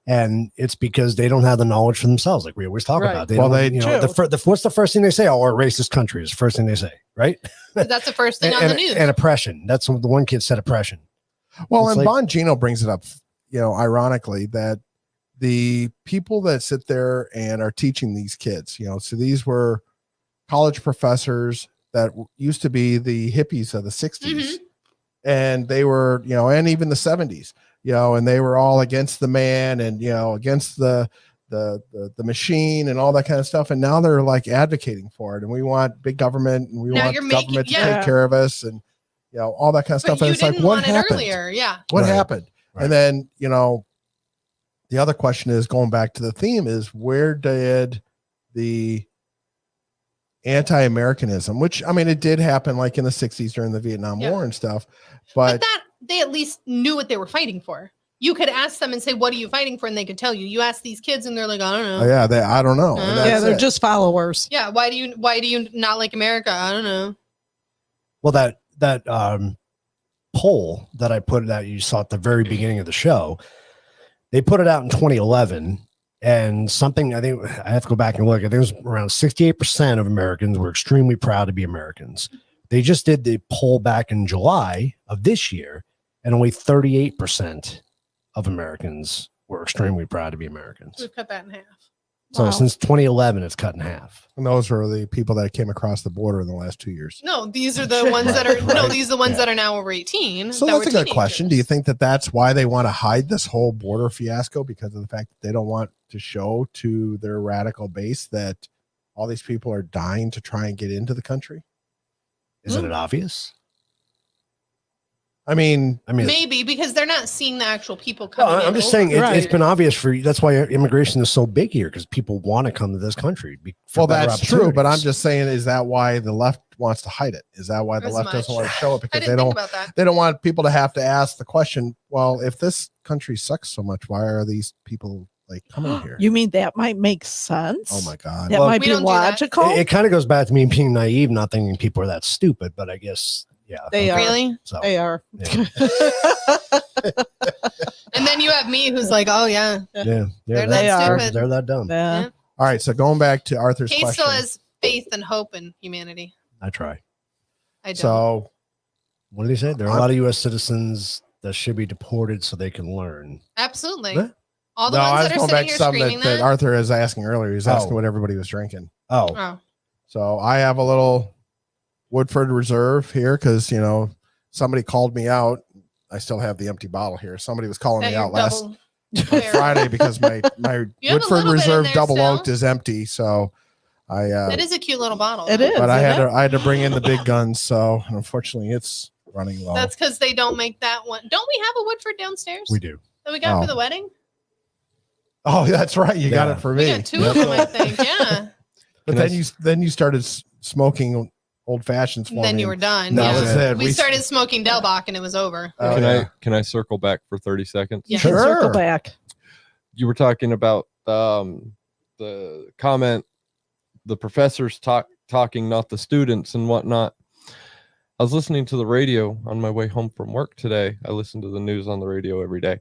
and it's because they don't have the knowledge for themselves, like we always talk Right. about. Well, don't, True. what's the first thing they say? Oh, we're a racist country. Is the first thing they say, right? 'Cause that's the first thing on the news. And oppression. That's what the one kid said. Oppression. Well, It's and like- Bongino brings it up, ironically, that the people that sit there and are teaching these kids, so these were college professors that used to be the hippies of the 60s. And they were, and even the 70s, and they were all against the man and, against the machine and all that kind of stuff. And now they're like advocating for it. And we want big government and we Now want you're government making- to yeah. take care of us and, all that kind of But stuff. And you it's like, didn't what want it happened? earlier. Yeah. What Right. happened? Right. And then, the other question is going back to the theme is where did the anti-Americanism, which I mean, it did happen like in the 60s during the Vietnam War and stuff. But that they at least knew what they were fighting for. You could ask them and say, "What are you fighting for?" and they could tell you. You ask these kids, and they're like, "I don't know." I don't know. And Yeah, that's they're it. just followers. Yeah, why do you not like America? I don't know. Well, that poll that I put out, you saw at the very beginning of the show, they put it out in 2011, and something I think I have to go back and look. I think it was around 68% of Americans were extremely proud to be Americans. They just did the poll back in July of this year, and only 38% of Americans were extremely proud to be Americans. We've cut that in half. So since 2011, it's cut in half. And those are the people that came across the border in the last 2 years. No, these are the ones that are these are the ones that are now over 18. So that that's were a good teenagers. question. Do you think that that's why they want to hide this whole border fiasco, because of the fact that they don't want to show to their radical base that all these people are dying to try and get into the country? Isn't it obvious? I mean, Maybe because they're not seeing the actual people No, coming. I'm just saying it's been obvious for you. That's why immigration is so big here, because people want to come to this country. Well, that's true, but I'm just saying, is that why the left wants to hide it? Is that why the left doesn't want to show it? Because they don't want people to have to ask the question, well, if this country sucks so much, why are these people like coming here? You mean that might make sense? Oh my God. That might be logical. It kind of goes back to me being naive, not thinking people are that stupid, but I guess, yeah. They are. Really? So, They are. And then you have me, who's like, "Oh yeah, yeah, They're that stupid. They're that dumb. Yeah. All right. So going back to Arthur's Kate question. still has faith and hope in humanity." I try. I don't. So what did he say? There are a lot of U.S. citizens that should be deported so they can learn. Absolutely. Huh? All the no, ones I was that are going sitting back to here something screaming that that. Arthur is asking earlier. He's asking Oh. what everybody was drinking. Oh. So I have a little Woodford Reserve here because, you know, somebody called me out. I still have the empty bottle here. Somebody was calling That me you're out last double- Friday because my You have a Woodford little bit in Reserve there double still. oaked is empty. So I That is a cute little bottle. It is. but I isn't had to bring in the big guns. So unfortunately it's running low. That's because they don't make that one. Don't we have a Woodford downstairs? We do. That we got Oh. for the wedding? Oh, that's right. You got it for me. We got two of them, I think. Yeah. But then you started smoking old fashions for And then me. you were done. That yeah. was it. We started smoking Delbach and it was over. Oh, Can yeah. I circle back for 30 seconds? Yeah. Circle back. You were talking about the comment, the professors talking, not the students and whatnot. I was listening to the radio on my way home from work today. I listen to the news on the radio every day.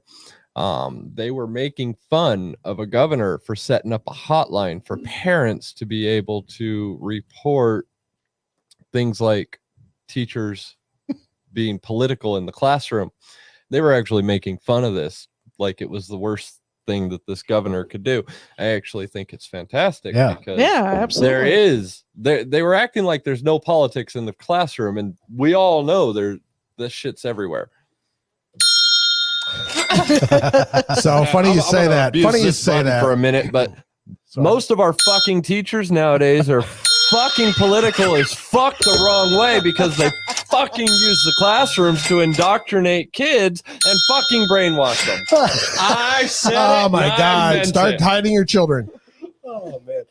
They were making fun of a governor for setting up a hotline for parents to be able to report things like teachers being political in the classroom. They were actually making fun of this like it was the worst thing that this governor could do. I actually think it's fantastic. Yeah. Because Yeah, absolutely. they were acting like there's no politics in the classroom, and we all know this shit's everywhere. So funny you I'm say gonna that. abuse Funny you this say button that. for a minute, but most of our fucking teachers nowadays are fucking political as fuck the wrong way because they fucking use the classrooms to indoctrinate kids and fucking brainwash them. I said Oh it, my and I God. meant Start it. hiding your children. Oh man.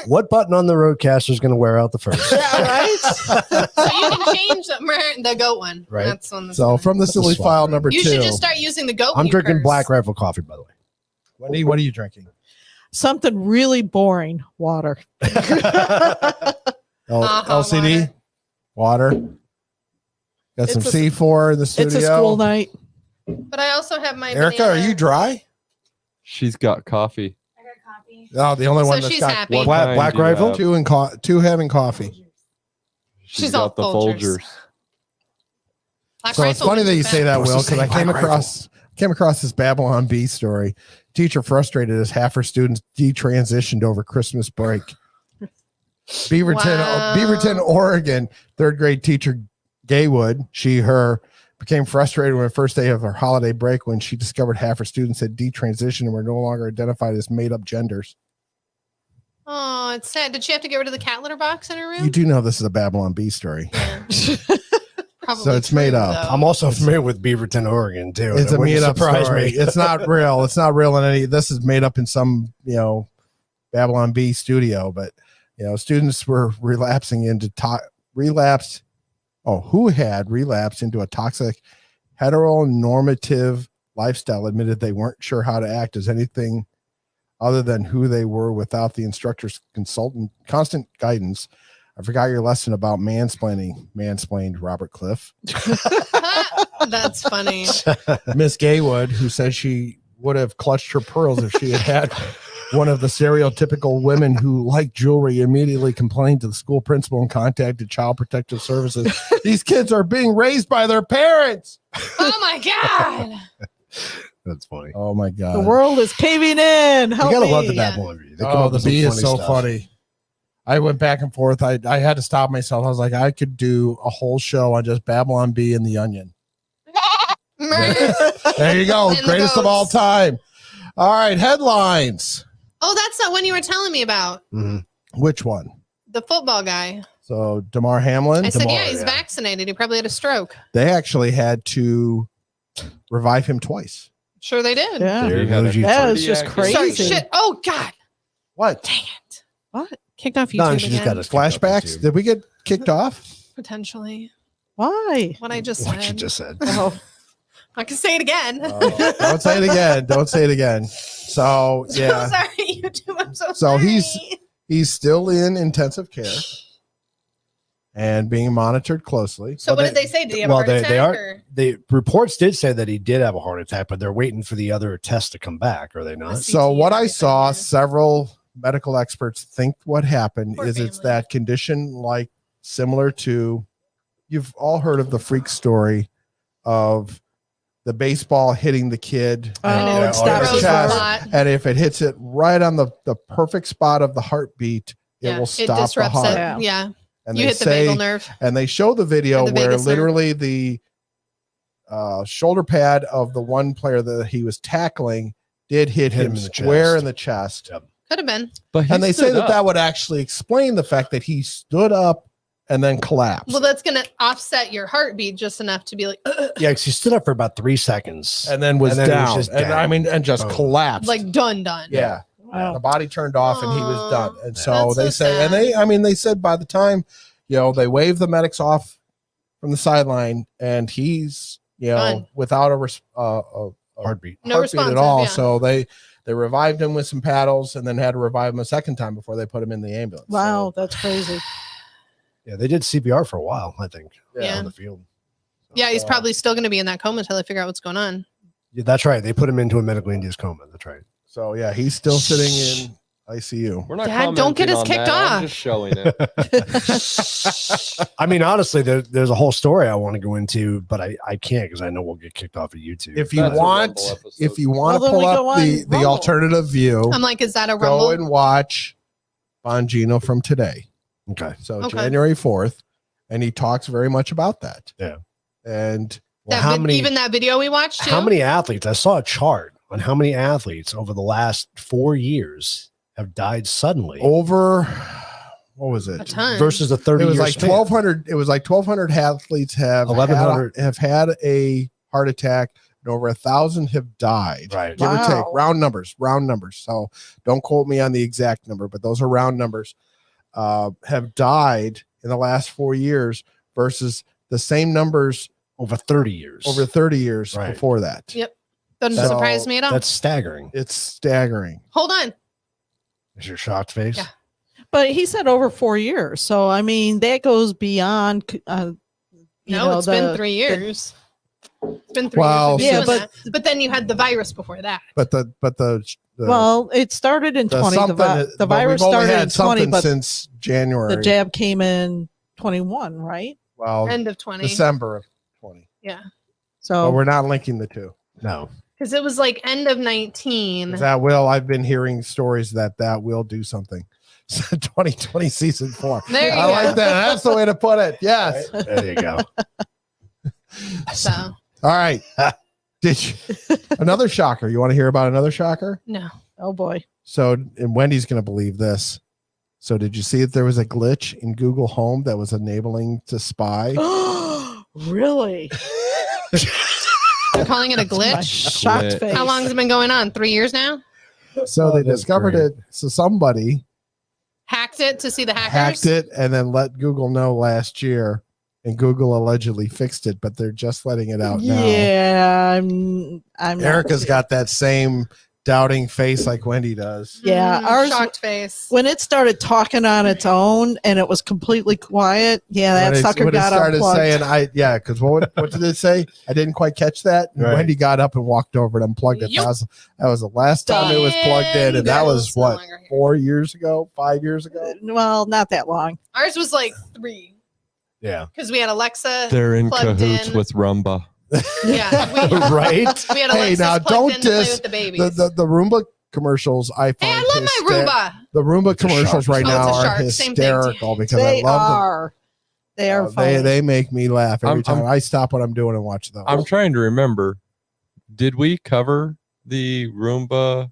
What button on the roadcaster is going to wear out the first? So you can change the goat one. Right. That's on the So from the silly file number You 2. should just start using the goat. I'm when you drinking curse. Black Rifle coffee, by the way. Wendy, what are you drinking? Something really boring. Water. LCD? Water? Got some It's a- C4 in the studio. It's a school night. But I also have my Erica, are you dry? She's got coffee. Oh, the only So one that's she's got happy. What Black, kind Black do you Rifle? have? Two having coffee. She's got all the Folgers. Folgers. Black So it's Rifle funny that you is say that, What's Will, the because I same came across this Babylon Bee story. Teacher frustrated as half her students detransitioned over Christmas break. Beaverton, Oregon, third grade teacher Gaywood, her, became frustrated on the first day of her holiday break when she discovered half her students had detransitioned and were no longer identified as made-up genders. Oh, it's sad. Did she have to get rid of the cat litter box in her room? You do know this is a Babylon Bee story. Probably So it's made true, up. though. I'm also familiar with Beaverton, Oregon, too. It's That a wouldn't made-up surprise story. me. It's not real. It's not real in any. This is made up in some, Babylon Bee studio. But students were relapsing into who had relapsed into a toxic heteronormative lifestyle admitted they weren't sure how to act as anything other than who they were without the instructor's constant guidance. I forgot your lesson about mansplaining. Mansplained Robert Cliff. That's funny. Miss Gaywood, who says she would have clutched her pearls if she had one of the stereotypical women who like jewelry, immediately complained to the school principal and contacted Child Protective Services. These kids are being raised by their parents. Oh my God. That's funny. Oh my God. The world is caving in. Help You gotta me. love the Babylon Bee. They come Oh, up the with some bee is so stuff. funny. I went back and forth. I had to stop myself. I was like, I could do a whole show on just Babylon Bee and the Onion. There you go. And the Greatest of all goats. time. All right, headlines. Oh, that's that one you were telling me about. Which one? The football guy. So Damar Hamlin. I said, yeah, he's vaccinated. He probably had a stroke. They actually had to revive him twice. Sure they did. Yeah. There goes you. That is just Sorry, crazy. shit. Oh, God. What? Dang it. What? Kicked off YouTube Don, she just again. got us kicked off Flashbacks? YouTube. Did we get kicked off? Potentially. Why? What I just What you said. just said. Oh, I can say it again. Don't say it again. Don't say it again. So yeah. Sorry, YouTube. I'm so So sorry. he's still in intensive care and being monitored closely. So what did they say? Did he have a heart attack? they are. Or? The reports did say that he did have a heart attack, but they're waiting for the other tests to come back. Are they not? So what I saw, several medical experts think what happened Poor is it's family. that condition like similar to, you've all heard of the freak story of the baseball hitting the kid Oh, and, it stops the his chest, heart. and if it hits it right on the perfect spot of the heartbeat, Yeah, it will it stop the disrupts heart. it. Yeah. And You they hit the vagal nerve. And they show the video Or the where vagus nerve. literally the shoulder pad of the one player that he was tackling did hit him him in the square chest. in the chest. Could have been. But he And they say stood that up. that would actually explain the fact that he stood up and then collapsed. Well, that's going to offset your heartbeat just enough to be like, Yeah, because he stood up for about 3 seconds and then was and then he was down. just and down. I mean, and just Boom. collapsed. like done. Yeah. Wow. The body turned off and he was done. And so That's they so say, and sad. they said by the time, they waved the medics off from the sideline and he's, Done. without a heartbeat. No heartbeat responsive, at all. yeah. So they revived him with some paddles and then had to revive him a second time before they put him in the ambulance. wow, that's crazy. Yeah, they did CPR for a while, I think, Yeah. on the field. Yeah, he's probably still going to be in that coma until they figure out what's going on. Yeah, that's right. They put him into a medically induced coma. That's right. So yeah, he's still sitting in ICU. We're not Dad, don't get commenting us on kicked that. I'm off. just showing it. I mean, honestly, there's a whole story I want to go into, but I can't because I know we'll get kicked off of YouTube. If you That's a want, Rumble episode. if you want Well, to then we pull go up on the Rumble. alternative view, I'm like, is that a go rumble? and watch Bongino from today. okay. So Okay. January 4th, and he talks very much about that. Yeah. And Well, That how vid- many even that video we watched too? how many athletes? I saw a chart on how many athletes over the last 4 years have died suddenly over, what was A it? ton. versus a 30 It was year like span. 1,200. It was like 1,200 athletes have 1,100. have had a heart attack, and over 1,000 have died. Right. Give or take, Wow. round numbers. So don't quote me on the exact number, but those are round numbers. Have died in the last 4 years versus the same numbers over 30 years. over 30 years Right. before that. Yep. Doesn't So surprise me at all. That's staggering. It's staggering. Hold on. Is your shocked face? Yeah. But he said over 4 years. So, I mean, that goes beyond. No, it's been 3 years. It's been 3 Well, years. Yeah, we've been doing that. But then you had the virus before that. But the Well, it started in 20. The, something- the but virus we've only started had in 20, something but since January. the jab came in 21, right? well, End of 20. December of 20. Yeah. So But we're not linking the two. No. Because it was like end of 19. That will. I've been hearing stories that will do something. 2020 season 4. There you I go. like that. That's the way to put it. Yes. There you go. So, All right. Did you another shocker? You want to hear about another shocker? no. oh boy. So, and Wendy's going to believe this. So, did you see that there was a glitch in Google Home that was enabling to spy? Really? They're calling it a My glitch. shocked Glitch. face. How long has it been going on? 3 years now? So they that's discovered great. it. So somebody Hacked hacked it to see the hackers. hacked it and then let Google know last year, and Google allegedly fixed it, but they're just letting it out now. Yeah, I'm not Erica's got that same doubting face like Wendy does. Yeah, ours shocked face. when it started talking on its own and it was completely quiet. Yeah, that sucker when got it started unplugged. saying, because what did it say? I didn't quite catch that. And Right. Wendy got up and walked over and unplugged it. Yep. That was the last time it was plugged in, and that was no what, longer here. 4 years ago, 5 years ago. Well, not that long. Ours was like 3 Yeah. because we had Alexa. They're in plugged cahoots in. with Rumba. Yeah, we, Right? we had Hey, Alexa's now plugged don't in to play diss with the babies. the Roomba commercials. I find Hey, I love my Roomba. The Roomba commercials right Oh, now it's a are shark. Same thing. hysterical because They I love them. are. They are funny. They make me laugh every I'm- time I stop what I'm doing and watch those. I'm trying to remember. Did we cover the Roomba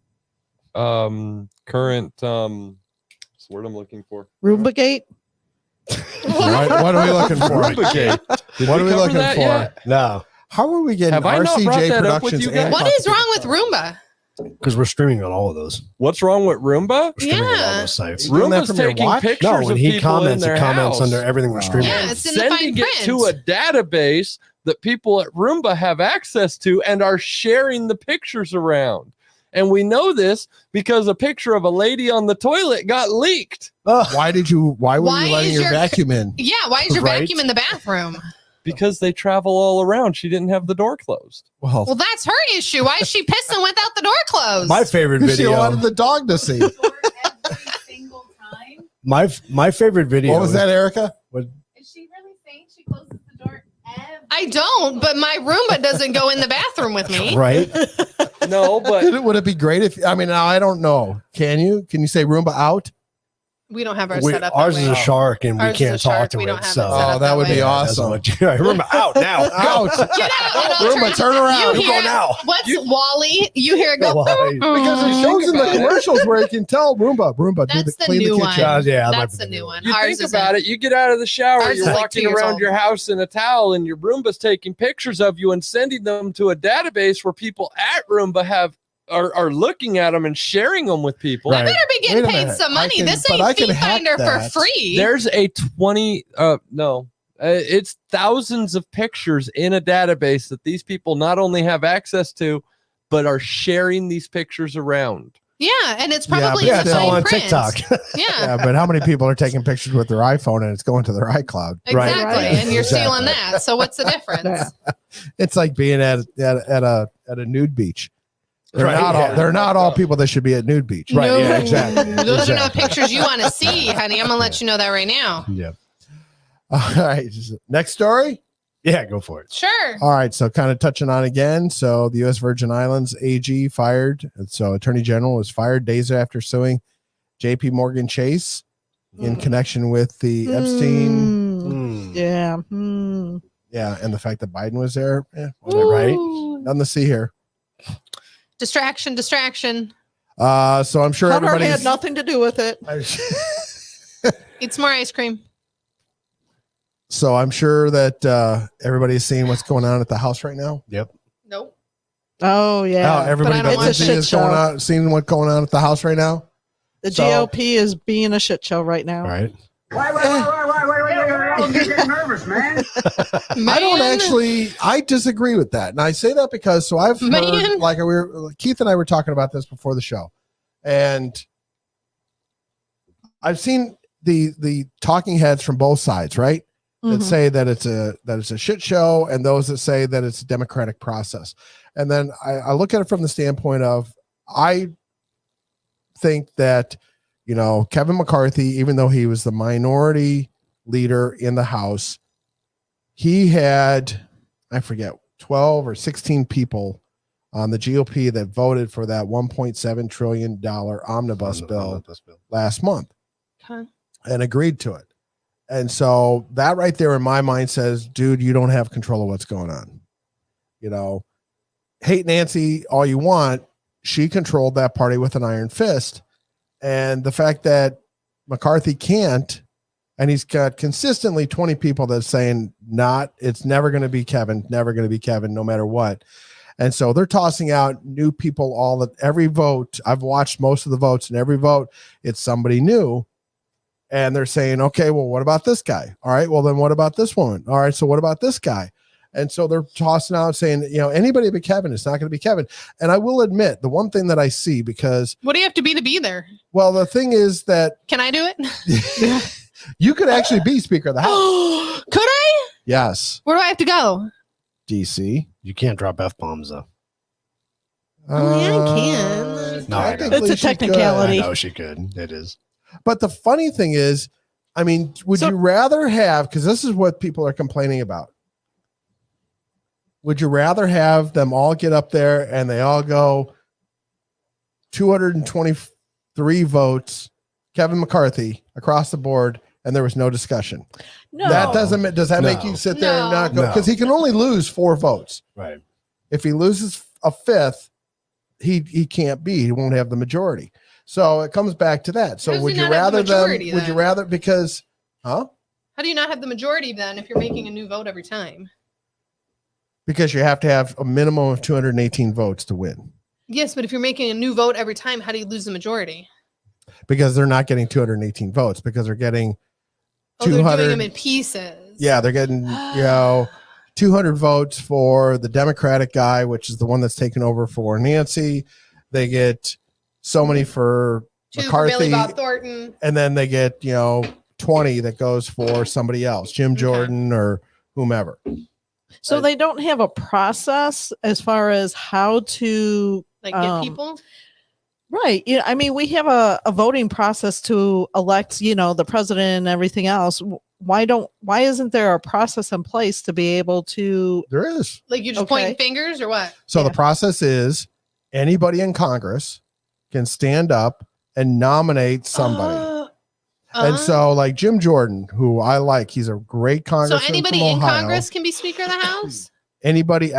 current what's the word I'm looking for? Roomba Gate. what are we looking for? Roomba Gate. Did What are we cover looking that for? yet? No, How are we getting Have I not brought RCJ that up with Productions? you guys? and What Fox is wrong with Roomba? because we're streaming on all of those. What's wrong with Roomba? We're streaming on all Yeah. those sites. You doing that Roomba's from your taking watch? pictures No, when of he people comments, in it their comments house under everything we're streaming. Yeah, on. it's in the fine sending it print. to a database that people at Roomba have access to and are sharing the pictures around. And we know this because a picture of a lady on the toilet got leaked. Why were you Why letting is your your- vacuum in? Yeah, why is your Right. vacuum in the bathroom? Because they travel all around. She didn't have the door closed. Well, Well, that's her issue. Why is she pissing without the door closed? My favorite she video. wanted the dog to see. My favorite video. What was that, Erica? Is she really saying she closes the door I don't, but my Roomba doesn't go in the bathroom with me. Right? No, but Would it be great if? I mean, now I don't know. Can you say Roomba out? We don't have ours set up. Ours that is way. a shark, and Ours we is a can't talk shark. to We it. don't have it So set up that would be way. awesome. I remember out now. Out. Get out! Roomba, turn around. You You go hear now. What's Wally? You hear it go. Wally. Because it shows in the commercials where you can tell Roomba, That's the clean new the one. kitchen. Yeah, that might That's be the new one. you Ours think is about it, you get out of the shower, Ours is you're like 2 walking years around old. your house in a towel, and your Roomba's taking pictures of you and sending them to a database where people at Roomba are looking at them and sharing them with people. I better be Wait getting a paid some some money. This but ain't I can Feet hack Finder for that. free. There's a 20 it's thousands of pictures in a database that these people not only have access to, but are sharing these pictures around. Yeah, and it's Yeah, probably but in it's the all fine on print. TikTok. Yeah, Yeah, but how many people are taking pictures with their iPhone and it's going to their iCloud? exactly. Right. And you're stealing Exactly. that. So what's the difference? It's like being at a nude beach. They're Right, not yeah. all they're not all people that should be at nude beach. Right, yeah, No, exactly. Those are Exactly. no pictures you want to see, honey. I'm gonna let you know that right now. Yeah. All right. Next story. Yeah, go for it. Sure. All right. So kind of touching on again. So the U.S. Virgin Islands AG fired. So Attorney General was fired days after suing J.P. Morgan Chase in connection with the Epstein. Mm, yeah. Mm. Yeah, and the fact that Biden was there. Yeah, Right? nothing to see here. Distraction. So I'm sure Hunter had everybody's. nothing to do with it. Eat some more ice cream. So I'm sure that everybody's seeing what's going on at the House right now. Yep. Nope. Oh yeah. Everybody But I don't but want Lindsay to. is going on, seeing what's going on at the House right now. The So- GOP is being a shit show right now. Right. Why, you're getting nervous, man. I don't actually. I disagree with that, and I say that because so I've heard, Man. like Keith and I were talking about this before the show, and I've seen the talking heads from both sides, right? That Mhm. say that it's a shit show, and those that say that it's a democratic process. And then I look at it from the standpoint of I think that Kevin McCarthy, even though he was the minority leader in the House, he had, I forget, 12 or 16 people on the GOP that voted for that $1.7 trillion omnibus bill last month Okay. and agreed to it. And so that right there in my mind says, dude, you don't have control of what's going on. Hate Nancy all you want. She controlled that party with an iron fist. And the fact that McCarthy can't, and he's got consistently 20 people that's saying it's never going to be Kevin, no matter what. And so they're tossing out new people every vote. I've watched most of the votes, and every vote, it's somebody new. And they're saying, okay, well, what about this guy? All right, well, then what about this woman? All right, so what about this guy? And so they're tossing out saying, anybody but Kevin, it's not going to be Kevin. And I will admit, the one thing that I see, because What do you have to be there? well, the thing is that Can I do it? you could actually be Speaker of the House. Could I? Yes. Where do I have to go? DC. You can't drop F-bombs though. Oh, yeah, I can. No, I know. Technically, It's a she could. technicality. I know she could. It is. But the funny thing is, I mean, would you rather have, because this is what people are complaining about. Would you rather have them all get up there and they all go 223 votes, Kevin McCarthy across the board, and there was no discussion? No. That doesn't, does that make No. you sit there and not go? No. Because he can only lose 4 votes. Right. If he loses a fifth, he can't be, he won't have the majority. So it comes back to that. So How does would he you not have the rather them, majority would you then? rather, because, huh? How do you not have the majority then if you're making a new vote every time? Because you have to have a minimum of 218 votes to win, Yes, but if you're making a new vote every time, how do you lose the majority? because they're not getting 218 votes, because they're getting Oh, they're doing 200. them in pieces. Yeah, they're getting 200 votes for the Democratic guy, which is the one that's taken over for Nancy. They get so many for 2 for Billy McCarthy, Bob Thornton. and then they get 20 that goes for somebody else, Jim Jordan or whomever. So they don't have a process as far as how to Like get people. Right. Yeah. I mean, we have a voting process to elect, the president and everything else. Why isn't there a process in place to be able to? There is. Like you just pointing fingers or what? So the process is anybody in Congress can stand up and nominate somebody. And so, like Jim Jordan, who I like, he's a great So congressman. anybody from in Ohio. Congress can be Speaker of the House? Anybody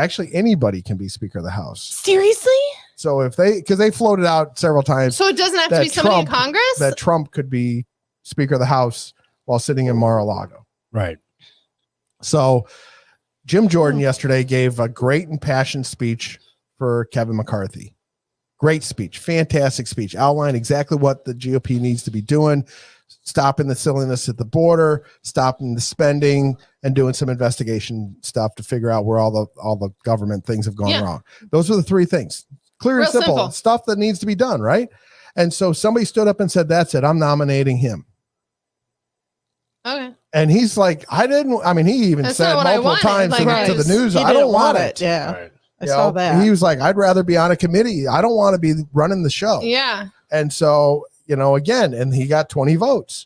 can be Speaker of the House. Seriously? So because they floated out several times. So it doesn't have to that be somebody in Congress? That Trump could be Speaker of the House while sitting in Mar-a-Lago. Right. So Jim Jordan yesterday gave a great impassioned speech for Kevin McCarthy. Great speech, fantastic speech, outlined exactly what the GOP needs to be doing, stopping the silliness at the border, stopping the spending, and doing some investigation stuff to figure out where all the government things have gone wrong. Those are the 3 things. Clear and Real simple. simple. Stuff that needs to be done, right? And so somebody stood up and said, that's it, I'm nominating him. Okay. And he's like, he even That's said not what I multiple wanted. times Like, to the news, He I don't didn't want it. Yeah. Right. I You saw know, that. He was like, I'd rather be on a committee. I don't want to be running the show. Yeah. And so, again, and he got 20 votes,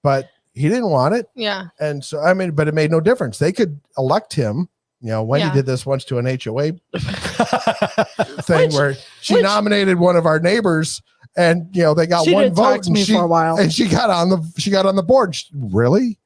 but he didn't want it. Yeah. And so, but it made no difference. They could elect him. Wendy Yeah. did this once to an HOA thing where she nominated one of our neighbors, and they got She one didn't talk vote, to me for a while. and she got on the board. Really?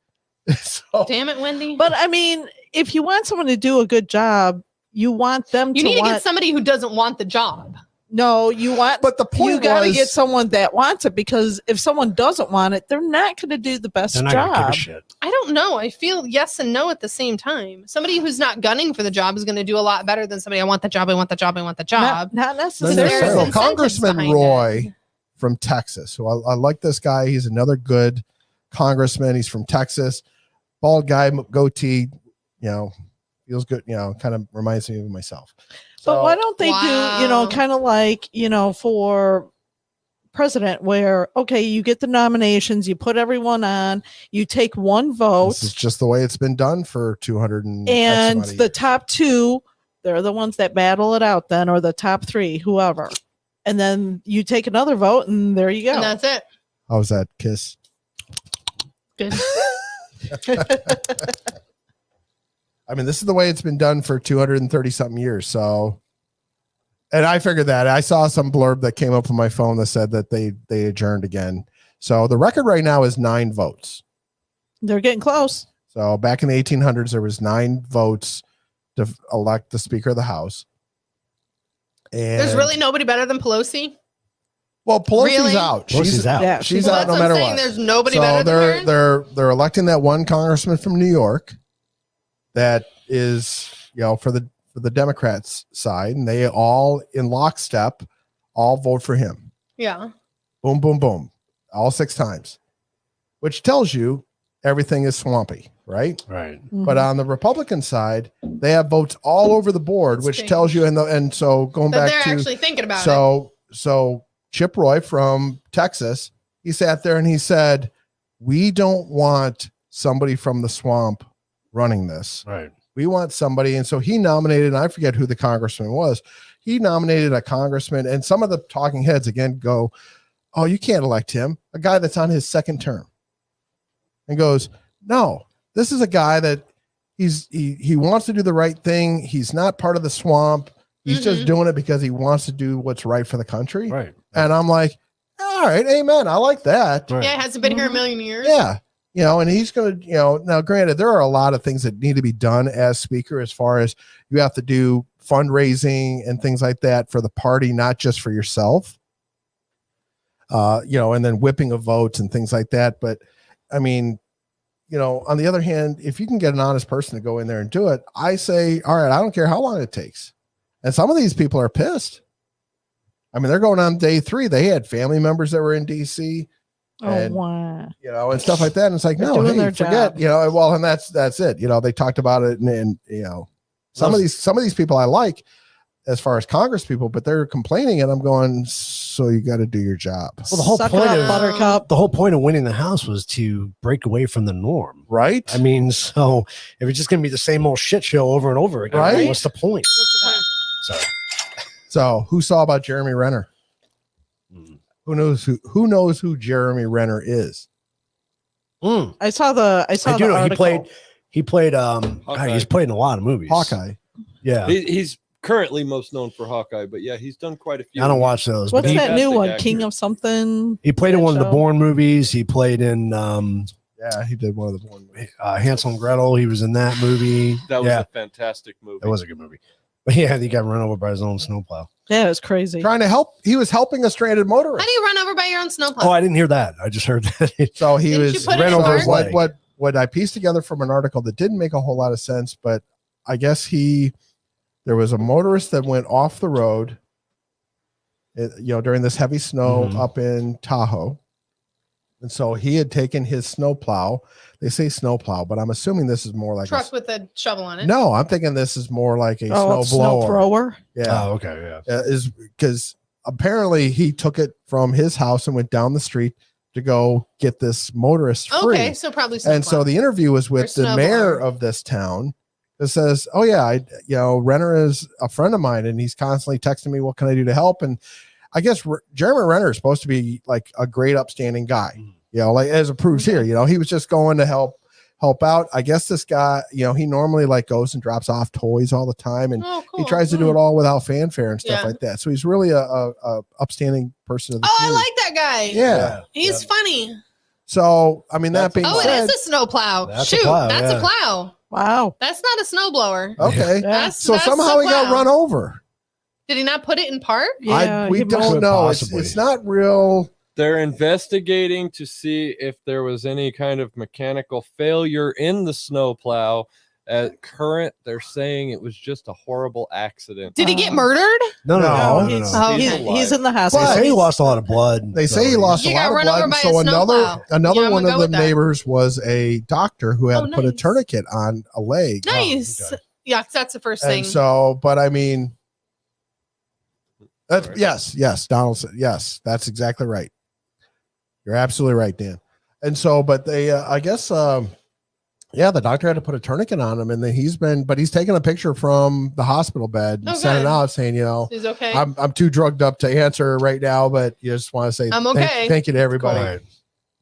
So, Damn it, Wendy. But I mean, if you want someone to do a good job, you want them You to need to want. get somebody who doesn't want the job. No, you want. But the point you got to was- get someone that wants it, because if someone doesn't want it, they're not going to do the best They're not gonna give a job. shit. I don't know. I feel yes and no at the same time. Somebody who's not gunning for the job is going to do a lot better than somebody. I want the job. I want the job. I want the job. Not Then necessarily. there's There's incentives Congressman behind Roy from Texas. So I like this guy. He's another good congressman. He's from Texas. Bald guy, goatee, feels good, kind of reminds me of myself. But why don't they do, kind of like, for president, where, okay, you get the nominations, you put everyone on, you take one vote, This is just the way it's been done for 200 and X amount of the years. top 2, they're the ones that battle it out then, or the top 3, whoever. And then you take another vote, and there you go. And that's it. How's that kiss? Good. I mean, this is the way it's been done for 230 something years. So, and I figured that. I saw some blurb that came up on my phone that said that they adjourned again. So the record right now is 9 votes. They're getting close. So back in the 1800s, there was 9 votes to elect the Speaker of the House. And There's really nobody better than Pelosi. well, Pelosi's Really? out. Pelosi's out. Yeah, She's Well, out no that's what I'm matter saying. what. There's nobody So better than her. they're electing that one congressman from New York that is for the Democrats side, and they all in lockstep all vote for him. Yeah. Boom, boom, boom, all 6 times. which tells you everything is swampy, right? Right. But on the Republican side, they have votes all over the board, which tells you, and so going That back they're to actually thinking about so Chip Roy from Texas, he sat there and he said, "We don't want somebody from the swamp running this. Right. We want somebody." And so he nominated, and I forget who the congressman was. He nominated a congressman, and some of the talking heads again go, "Oh, you can't elect him, a guy that's on his second term," and goes, "No, this is a guy that he wants to do the right thing. He's not part of the swamp. He's just doing it because he wants to do what's right for the country." Right. And I'm like, all right, amen. I like that. Yeah, it hasn't been here a million years. Yeah. And he's going to, now granted, there are a lot of things that need to be done as speaker, as far as you have to do fundraising and things like that for the party, not just for yourself, and then whipping of votes and things like that. But I mean, on the other hand, if you can get an honest person to go in there and do it, I say, all right, I don't care how long it takes. And some of these people are pissed. I mean, they're going on day 3. They had family members that were in DC. And, wow. And stuff like that. And it's like, They're no, doing hey, their forget, job. well, and that's it. They talked about it and some of these people I like as far as Congress people, but they're complaining and I'm going, so you got to do your job. Well, the whole Suck point it up, of Buttercup. the whole point of winning the House was to break away from the norm, right? I mean, so if it's just going to be the same old shit show over and over again, Right? what's the point? So who saw about Jeremy Renner? Who knows who Jeremy Renner is? I saw the I do know article. he played God, he's played in a lot of movies. Hawkeye. Yeah. He's currently most known for Hawkeye, but yeah, he's done quite a few. I don't watch those. What's but that new one? Fantastic King actor. of something? He played in one of the show? Bourne movies. He played in Yeah, he did one of the Bourne movies. Hansel and Gretel. He was in that movie. That was yeah, a fantastic movie. that was a good movie. But yeah, he got run over by his own snowplow. Yeah, it was crazy. Trying to help. He was helping a stranded motorist. How do you run over by your own snowplow? Oh, I didn't hear that. I just heard that. So he Didn't you was put it ran in over park? his leg. what I pieced together from an article that didn't make a whole lot of sense, but I guess there was a motorist that went off the road, during this heavy snow up in Tahoe. And so he had taken his snowplow. They say snowplow, but I'm assuming this is more like Truck with a shovel on it. No, I'm thinking this is more like a Oh, snow it's snow blower. thrower. Yeah. Oh, okay, yeah. Is because apparently he took it from his house and went down the street to go get this motorist free. Okay, so probably And so snowplow. the interview was Or with the mayor snowblower. of this town that says, "Oh yeah, Renner is a friend of mine, and he's constantly texting me, what can I do to help?" And I guess Jeremy Renner is supposed to be like a great upstanding guy, like as it proves here. He was just going to help out. I guess this guy, he normally like goes and drops off toys all the time, and Oh, he cool. tries to do it all without fanfare and stuff Yeah. like that. So he's really a upstanding person of the Oh, I community. like that guy. Yeah. He's funny. So I mean, that being Oh, said, it is a snowplow. That's a Shoot, plow, that's yeah. a plow. Wow. That's not a snowblower. okay. That's, So that's somehow a he got plow. run over. Did he not put it in park? We he don't must- know. Possibly. It's not real. They're investigating to see if there was any kind of mechanical failure in the snowplow. At current, they're saying it was just a horrible accident. Did he get murdered? No. He's, Oh, he's, okay. he's in the They hospital. say he lost a lot of blood. They say he lost You a got lot of run over blood. by So a another snowplow. Yeah, I'm one gonna of go the with that. neighbors was a doctor who had Oh, to put a nice. tourniquet on a leg. Nice. Yeah, that's the first And thing. so, but I mean, that's yes, Donald said yes. That's exactly right. You're absolutely right, Dan. And so, but they, I guess, the doctor had to put a tourniquet on him, and then he's taken a picture from the hospital bed and Oh, sent it good. out saying, He's okay. I'm too drugged up to answer right now, but you just want to say I'm okay. thank you to everybody,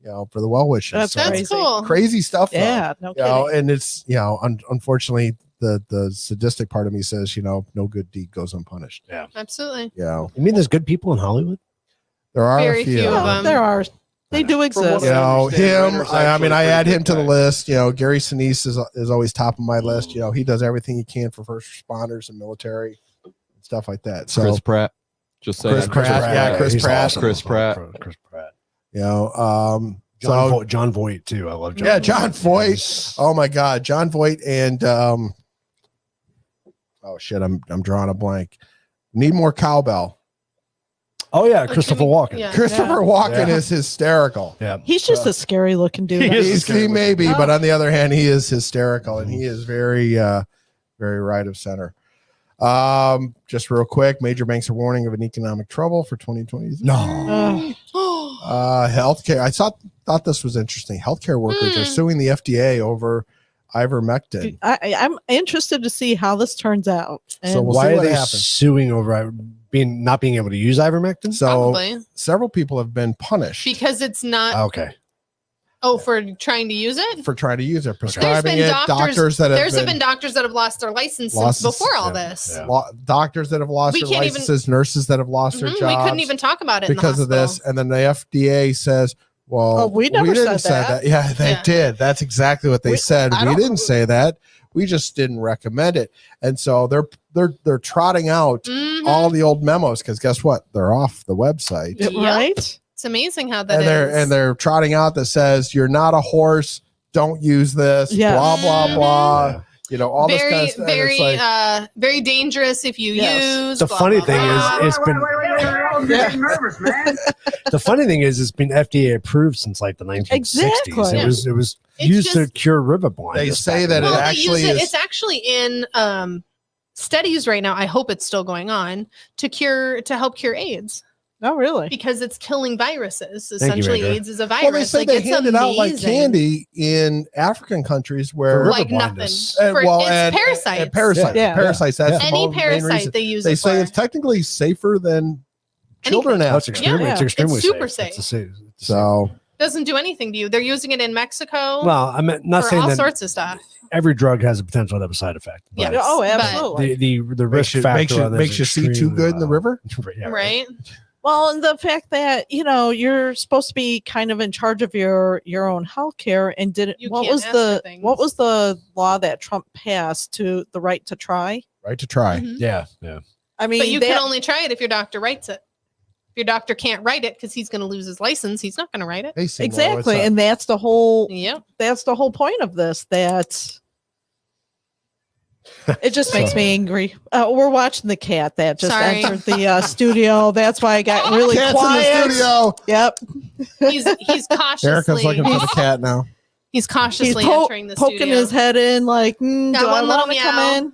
for the well wishes. That's So, That's crazy. cool. crazy stuff. though. Yeah, no kidding. And it's unfortunately the sadistic part of me says no good deed goes unpunished. Yeah. Absolutely. You mean there's good people in Hollywood? There are Very a few. few of Oh, them. there are. They do exist. Him. I mean, I add him to the list. Gary Sinise is always top of my list. He does everything he can for first responders and military and stuff like that. So Chris Pratt. Just saying. Chris Pratt. Yeah, Chris He's Pratt. awesome. Chris Pratt. Chris Pratt. John Voight too. I love John. Yeah, John Voight. Oh my God, John Voight and oh shit, I'm drawing a blank. Need more cowbell. Oh yeah, Christopher Walken. Yeah. Christopher Walken is hysterical. Yeah. He's just a scary looking dude. He may be, but on the other hand, he is hysterical, and he is very, very right of center. Just real quick, major banks are warning of an economic trouble for 2020. No. Healthcare. I thought this was interesting. Healthcare workers are suing the FDA over ivermectin. I'm interested to see how this turns out. So we'll why see are what they happens. suing over not being able to use ivermectin? So Probably. several people have been punished Because it's not. Okay. Oh, for trying to use it? for trying to use it, There's prescribing been it. doctors that have have been doctors that have lost their license since before all this. doctors that have lost We their can't even- licenses, nurses that have lost their Mhm, jobs. we couldn't even talk about it in the because of this. hospital. And then the FDA says, well, Oh, we never didn't said say that. Yeah, they Yeah. did. That's exactly what they said. I We don't- didn't say that. We just didn't recommend it. And so they're trotting out Mhm. all the old memos because guess what? They're off the website. Yep. Right? It's amazing how that And is. they're trotting out that says you're not a horse, don't use this, Yeah. blah blah blah. You know, all this kind very, of stuff. And very, it's like, very dangerous if you Yes. use. The blah, funny blah, thing blah. is, it's been I'm getting nervous, man. the funny thing is it's been FDA approved since like the 1960s. Exactly. It was It's used to just- cure river blindness. They say back in that the it Well, day. they actually use it. is- It's actually in studies right now. I hope it's still going on to help cure AIDS Oh, really? because it's killing viruses. Thank you, Essentially, Ranger. AIDS is a well, they virus. say like, they it's hand it out like amazing. candy in African countries where For Like river nothing. blindness. For, it's and parasites. And parasites. Yeah. Parasites. That's the Any main parasite reason. they use They it say for. it's technically safer than children Anything. now. That's extremely, Yeah. it's extremely It's super safe. safe. It's a So Doesn't do anything to you. They're using it in Mexico well, I'm not for saying all that sorts of stuff. every drug has a potential to have a side effect. Yeah. but Oh, But- absolutely. the risk factor on this makes you is see too extremely good in the low. river. Yeah, Right? Well, and the fact that you're supposed to be kind of in charge of your own healthcare, and You what can't was ask for the things. what was the law that Trump passed to the right to try? Right to try. Mhm. Yeah. I mean, But you that- can only try it if your doctor writes it. If your doctor can't write it because he's going to lose his license, he's not going to write it. Hey, Seymour, exactly, what's up? and that's the whole Yep. point of this. That it just makes me angry. We're watching the cat that just Sorry. entered the studio. That's why I got really Cat's quiet. in the studio. Yep, He's cautiously. Erica's looking for the cat now. He's he's cautiously po- entering the poking studio. his head in, like, Got do I one little want to come meow. in?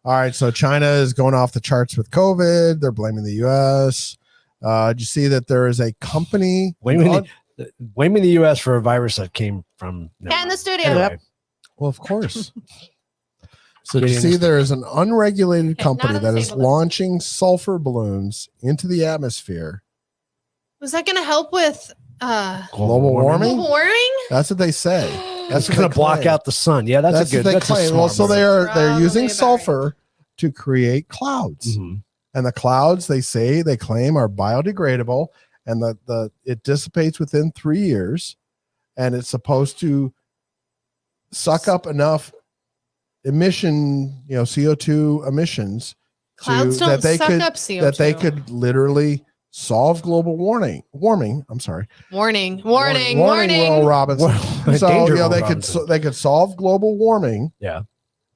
All right, so China is going off the charts with COVID. They're blaming the U.S. Did you see that there is a company? Blaming the U.S. for a virus that came from. Cat in the studio. Anyway, Well, of course. So you Getting see, this- there is an unregulated Okay, company not on the that is table. launching sulfur balloons into the atmosphere. Was that going to help with Global warming? global warming? That's what they say. That's what going they to block claim. out the sun. Yeah, that's a good. what they That's claim. a Well, smart so move. they're Probably using about sulfur to create clouds, Mhm. and the clouds they claim are biodegradable, and it dissipates within 3 years, and it's supposed to suck up enough emission, CO2 emissions Clouds don't that they suck could up CO2. that they could literally solve global warming. I'm sorry. Warning. Will Robinson. So Danger, Will they Robinson. could solve global warming. Yeah.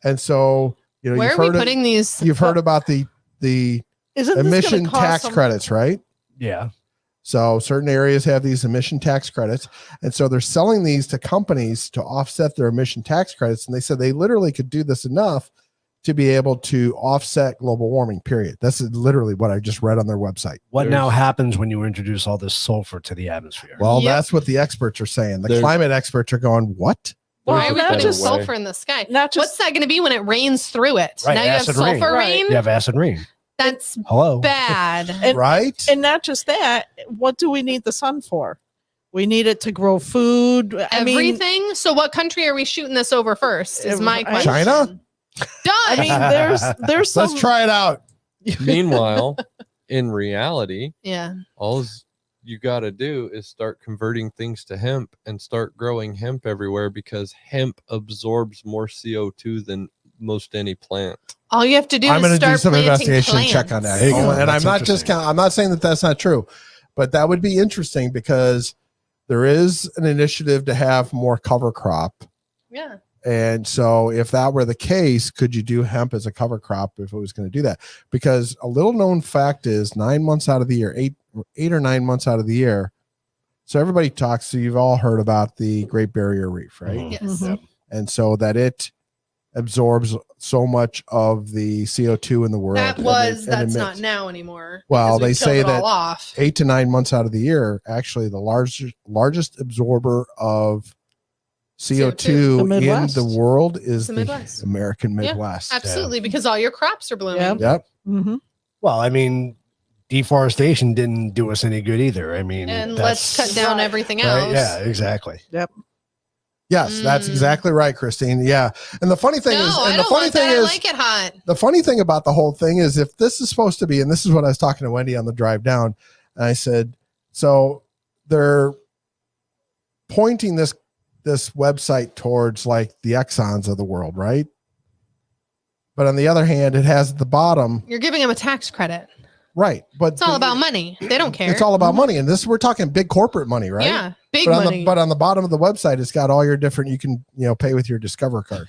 And so Where you've are we heard of- putting these? You've heard about the Isn't this emission gonna cause tax some- credits, right? Yeah. So certain areas have these emission tax credits, and so they're selling these to companies to offset their emission tax credits. And they said they literally could do this enough to be able to offset global warming. Period. That's literally what I just read on their website. What now happens when you introduce all this sulfur to the atmosphere? Well, Yep. that's what the experts are saying. The There's- climate experts are going, "What? Why are we not putting just sulfur in the sky? not just- What's that going to be when it rains through it? Right, Now you have acid sulfur rain. rain. You have acid rain. That's Hello. bad. And- right?" And not just that, what do we need the sun for? We need it to grow food. I mean, Everything. So, what country are we shooting this over first? Is my Right. question. China? Done. I mean, there's some. Let's try it out. Meanwhile, in reality, yeah. all you got to do is start converting things to hemp and start growing hemp everywhere because hemp absorbs more CO2 than most any plant. All you have to do I'm is going to start do some planting investigation and check on plants. that. There you go. And That's I'm not just interesting. I'm not saying that that's not true, but that would be interesting because there is an initiative to have more cover crop. Yeah. And so if that were the case, could you do hemp as a cover crop if it was going to do that? Because a little known fact is 9 months out of the year, eight or 9 months out of the year. So everybody talks. So you've all heard about the Great Barrier Reef, right? Yes. And so that it absorbs so much of the CO2 in the world. That's emits. not now anymore. Well, because we they say killed it that all off. 8 to 9 months out of the year, actually the largest absorber of CO2 The in Midwest. the world is The the Midwest. American Yeah, Midwest. absolutely, because all your crops are blooming. Yep. Yep. Well, I mean, deforestation didn't do us any good either. I mean, And let's cut down everything right? else. Yeah, exactly. Yep. Yes, that's exactly right, Christine. Yeah. And the funny thing No, is, I and the don't funny want thing that. I is, like it hot. the funny thing about the whole thing is if this is supposed to be, and this is what I was talking to Wendy on the drive down, and I said, so they're pointing this website towards like the Exxons of the world, right? But on the other hand, it has at the bottom, You're giving them a tax credit. right? But It's all about money. They don't care. it's all about money, and this we're talking big corporate money, right? Yeah, big but money. but on the bottom of the website, it's got all your different. You can pay with your Discover card.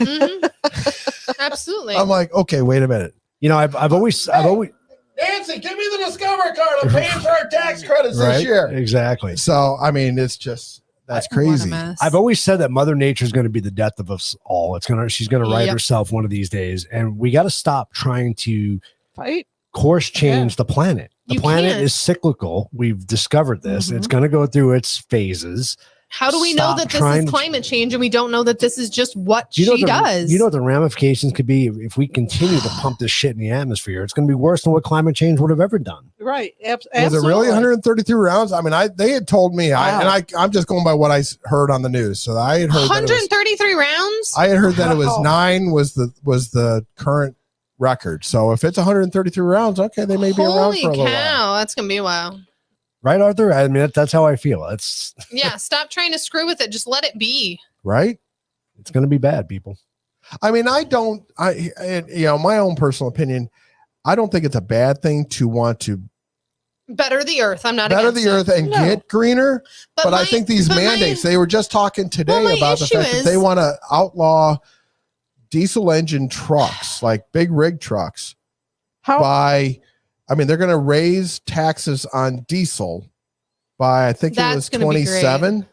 Absolutely. I'm like, okay, wait a minute. You know, I've always Nancy, give me the Discover card. I'm paying for our tax credits right? this year. Exactly. So I mean, it's just that's crazy. I've always said that Mother Nature is going to be the death of us all. She's going to right Yep. herself one of these days, and we got to stop trying to Fight. course change the planet. The You planet can't. is cyclical. We've discovered this. It's going to go through its phases. How do we know Stop that this trying is to- climate change and we don't know that this is just what Do you know she what does? You know what the ramifications could be if we continue to pump this shit in the atmosphere? It's going to be worse than what climate change would have ever done. Right. Was it really 133 rounds? I mean, they had told me, I'm just going by what I heard on the news. So I had heard that it was, 133 rounds? I had heard that it was Wow. 9 was the current record. So if it's 133 rounds, okay, they may be around Holy for a little while. cow, that's going to be a while. Right, Arthur? I mean, that's how I feel. It's Yeah, stop trying to screw with it. Just let it be. Right? it's going to be bad, people. I mean, my own personal opinion, I don't think it's a bad thing to want to Better the earth. I'm not better against the it. earth and No. get greener. But I think these but my- mandates, they were just talking today my about the issue fact that is- they want to outlaw diesel engine trucks, like big rig trucks, they're going to raise taxes on diesel by, I think That's it was gonna be great. 27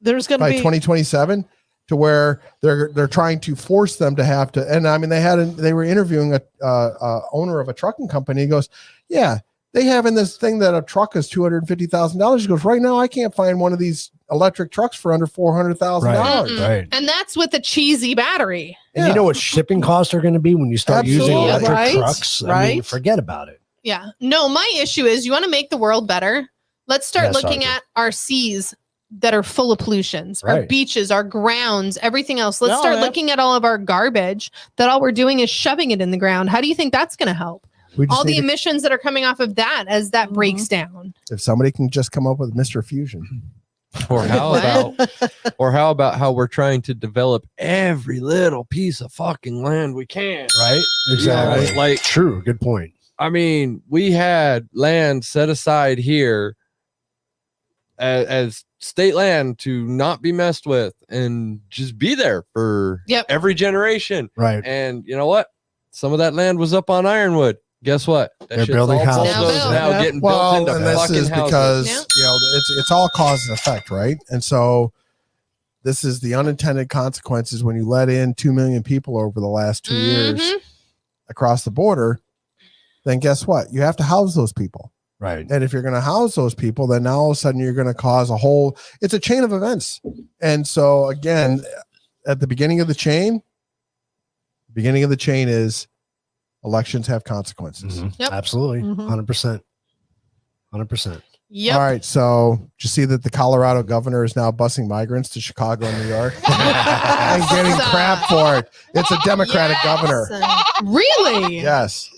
There's going to by be 2027, to where they're trying to force them to have to. And I mean, they were interviewing a owner of a trucking company. He goes, yeah, they have in this thing that a truck is $250,000. He goes, right now I can't find one of these electric trucks for under $400,000. Right. And that's with a cheesy battery. And you know what shipping costs are going to be when you start using Absolutely. electric Right, trucks? I mean, right. forget about it. Yeah. No, my issue is you want to make the world better. Let's start Yes, looking Arthur. at our seas that are full of pollutions, our Right. beaches, our grounds, everything else. Let's No, start that's- looking at all of our garbage that all we're doing is shoving it in the ground. How do you think that's going to help? We just All the need to- emissions that are coming off of that as that breaks down. If somebody can just come up with Mr. Fusion. Or how about how we're trying to develop every little piece of fucking land we can. Right? Exactly. You know, like true. Good point. I mean, we had land set aside here as state land to not be messed with and just be there for every generation. Right. And you know what? Some of that land was up on Ironwood. Guess what? That They're shit's building all houses. bulldozed now, Yeah. getting Well, built into and this fucking is houses. because it's all cause and effect, right? And so this is the unintended consequences when you let in 2 million people over the last 2 years across the border. Then guess what? You have to house those people. Right. And if you're going to house those people, then now all of a sudden you're going to cause it's a chain of events. And so again, at the beginning of the chain is elections have consequences. Yep. Absolutely. Mhm. 100%. 100%. Yep. All right. So did you see that the Colorado governor is now busing migrants to Chicago and New York and getting crap for it? It's a Democratic governor. Really? Yes.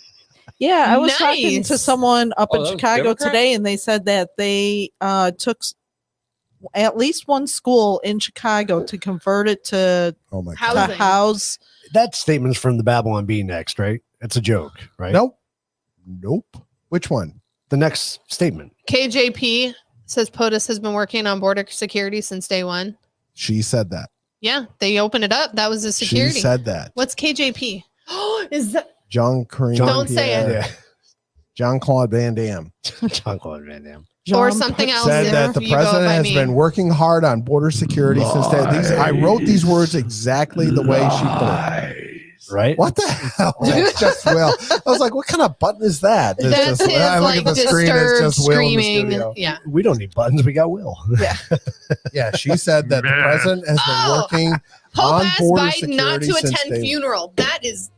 Yeah, I was talking Nice. to someone up Oh, in that was Chicago Democrat? today, and they said that they took at least one school in Chicago to convert it to, oh my to Housing. house. That statement's from the Babylon Bee next, right? It's a joke, right? Nope. Which one? The next statement. KJP says POTUS has been working on border security since day one. She said that. Yeah, they opened it up. That was the security. She said that. What's KJP? Is that John Kareem. Don't say it. Yeah. Jean-Claude Van Damme. Jean-Claude Van Damme. or something else? Said if that the you go president by has me? been working hard on border security since day. I wrote these words exactly the way she put it. Right? What the hell? That's just Will. I was like, what kind of button is that? It's That's just, his I look at like the screen, it's disturbed just Will in the screaming. studio. Yeah. We don't need buttons. We got Will. Yeah. Yeah, she said that the president has been working Pope on asked border Biden security not to since attend day. funeral. That is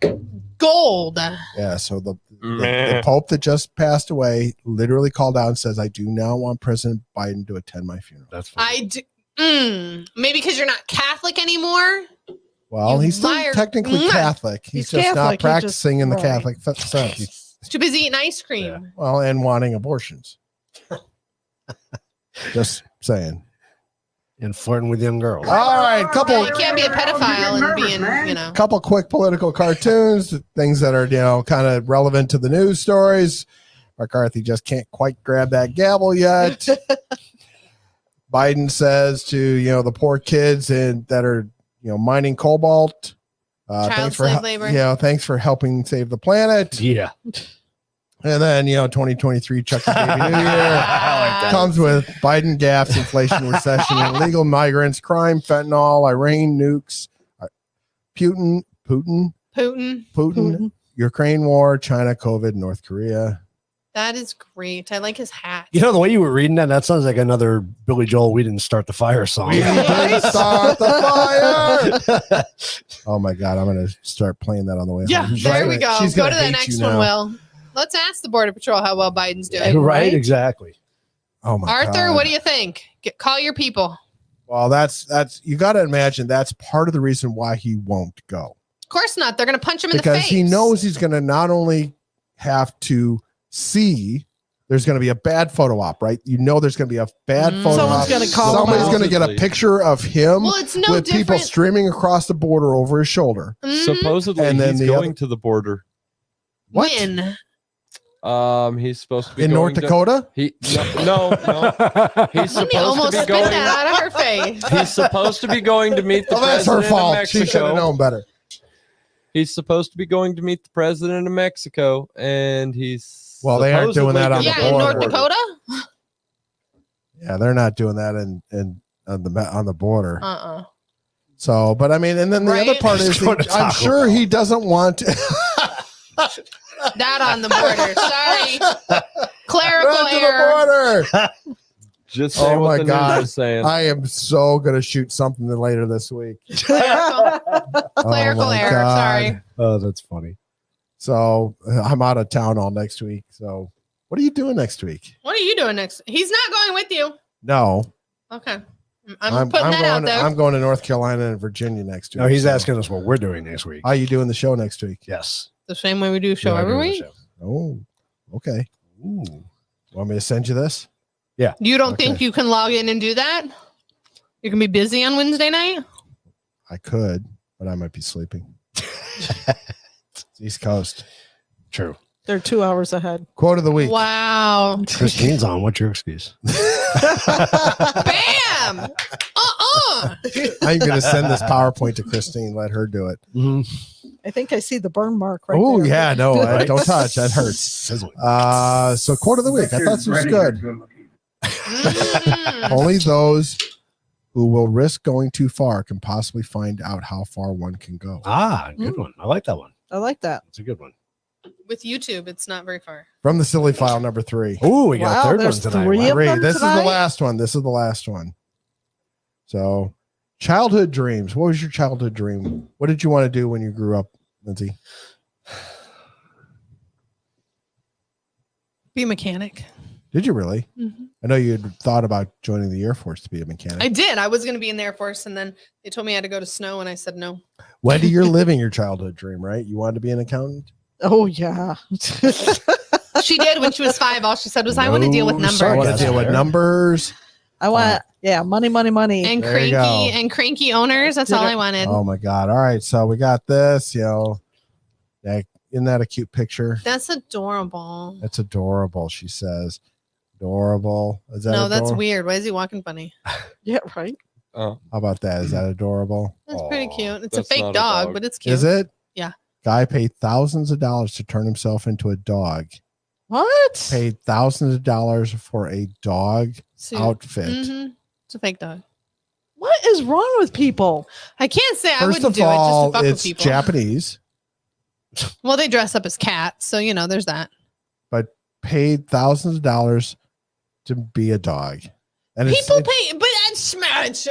gold. Yeah, so the Pope that just passed away literally called out and says, I do not want President Biden to attend my funeral. That's I do. Maybe because you're not Catholic anymore. Well, he's still liar. technically Mwah. Catholic. He's just Catholic, not he practicing in the right. Catholic sense. He's- Too busy eating ice cream. well, and wanting abortions. Just saying. And flirting with young girls. All right, You can't be a pedophile and being, you know. couple quick political cartoons, things that are, kind of relevant to the news stories. McCarthy just can't quite grab that gavel yet. Biden says to, the poor kids that are, mining cobalt. Child slave labor. Thanks for helping save the planet. Yeah. And then, 2023 Chuck the Baby New Year comes with Biden gaffes, inflation, recession, illegal migrants, crime, fentanyl, Iran nukes, Putin, Ukraine war, China, COVID, North Korea. That is great. I like his hat. You know, the way you were reading that sounds like another Billy Joel, We Didn't Start the Fire song. We didn't start the fire. Oh my God, I'm going to start playing that on the way Yeah, home. there we go. She's Go gonna to the hate next you one, now. Will. Let's ask the Border Patrol how well Biden's doing. Right, exactly. Oh my Arthur, God. what do you think? Call your people. Well, that's you got to imagine that's part of the reason why he won't go. Of course not. They're going to punch him in the Because face. he knows he's going to not only have to see there's going to be a bad photo op, right? There's going to be a bad photo Someone's op. gonna call him Somebody's out. going to get a picture of him Well, it's no with people different- streaming across the border over his shoulder. Supposedly, And then he's the going other- to the border. What? When? He's supposed to be In going North Dakota? No. He's Let me supposed to almost be spit going. that out of her face. He's supposed to be going to meet the Oh, that's her president of fault. She should have Mexico. known better. He's supposed to be going to meet the president of Mexico, and he's Well, they aren't doing that on the Yeah, in North border. Dakota? Yeah, they're not doing that on the border. Uh-uh. So, but I mean, and then the other Right? part is, Go to I'm Taco sure he doesn't want to. That on the border. Sorry. Clerical Run to error. the border. Just saying Oh what my the God! news is saying. I am so gonna shoot something later this week. Clerical, Clerical my error. God. Sorry. Oh, that's funny. So I'm out of town all next week. So what are you doing next week? What are you doing next? He's not going with you. No, Okay. I'm putting that going. out there. I'm going to North Carolina and Virginia next week. No, he's so. asking us what we're doing next week. How you doing the show next week? Yes. The same way we do show Yeah, every doing the week. show. Oh, okay. Ooh. Want me to send you this? Yeah. You don't Okay. think you can log in and do that? You can be busy on Wednesday night? I could, but I might be sleeping. It's East Coast. True. They're 2 hours ahead. Quote of the week. Wow. Christine's on. What's your excuse? Bam! I'm going to send this PowerPoint to Christine. Let her do it. I think I see the burn mark right Oh there. yeah, no, Right. don't touch. That hurts. So quote of the week. I thought this was good. Only those who will risk going too far can possibly find out how far one can go. Ah, good one. I like that one. I like that. That's a good one. With YouTube, it's not very far. From the silly file number 3. Oh, we got Wow, a third one there's tonight. three Wow. of them This is tonight? the last one. This is the last one. So, childhood dreams. What was your childhood dream? What did you want to do when you grew up, Lindsay? Be a mechanic. Did you really? Mhm. I know you had thought about joining the Air Force to be a mechanic. I did. I was going to be in the Air Force, and then they told me I had to go to snow, and I said no. Wendy, you're living your childhood dream, right? You wanted to be an accountant? Oh yeah. She did when she was 5. All she said was, "I want to deal with No numbers." I want to deal with numbers. I want money, money, money. And There you cranky owners. That's all I wanted. Oh my God. All right. So we got this, like, isn't that a cute picture? That's adorable. That's adorable, she says. Adorable. Is that No, that's adorable? weird. Why is he walking funny? Yeah, right. Oh. How about that? Is that adorable? That's pretty cute. It's a that's fake not a dog, dog. but it's cute. Is it? Yeah. Guy paid thousands of dollars to turn himself into a dog. What? Paid thousands of dollars for a dog Suit. outfit. It's a fake dog. What is wrong with people? I can't say I First wouldn't of do all, it just to fuck with it's people. Japanese, Well, they dress up as cats, so there's that. but paid thousands of dollars to be a dog. And People pay, but that's smash.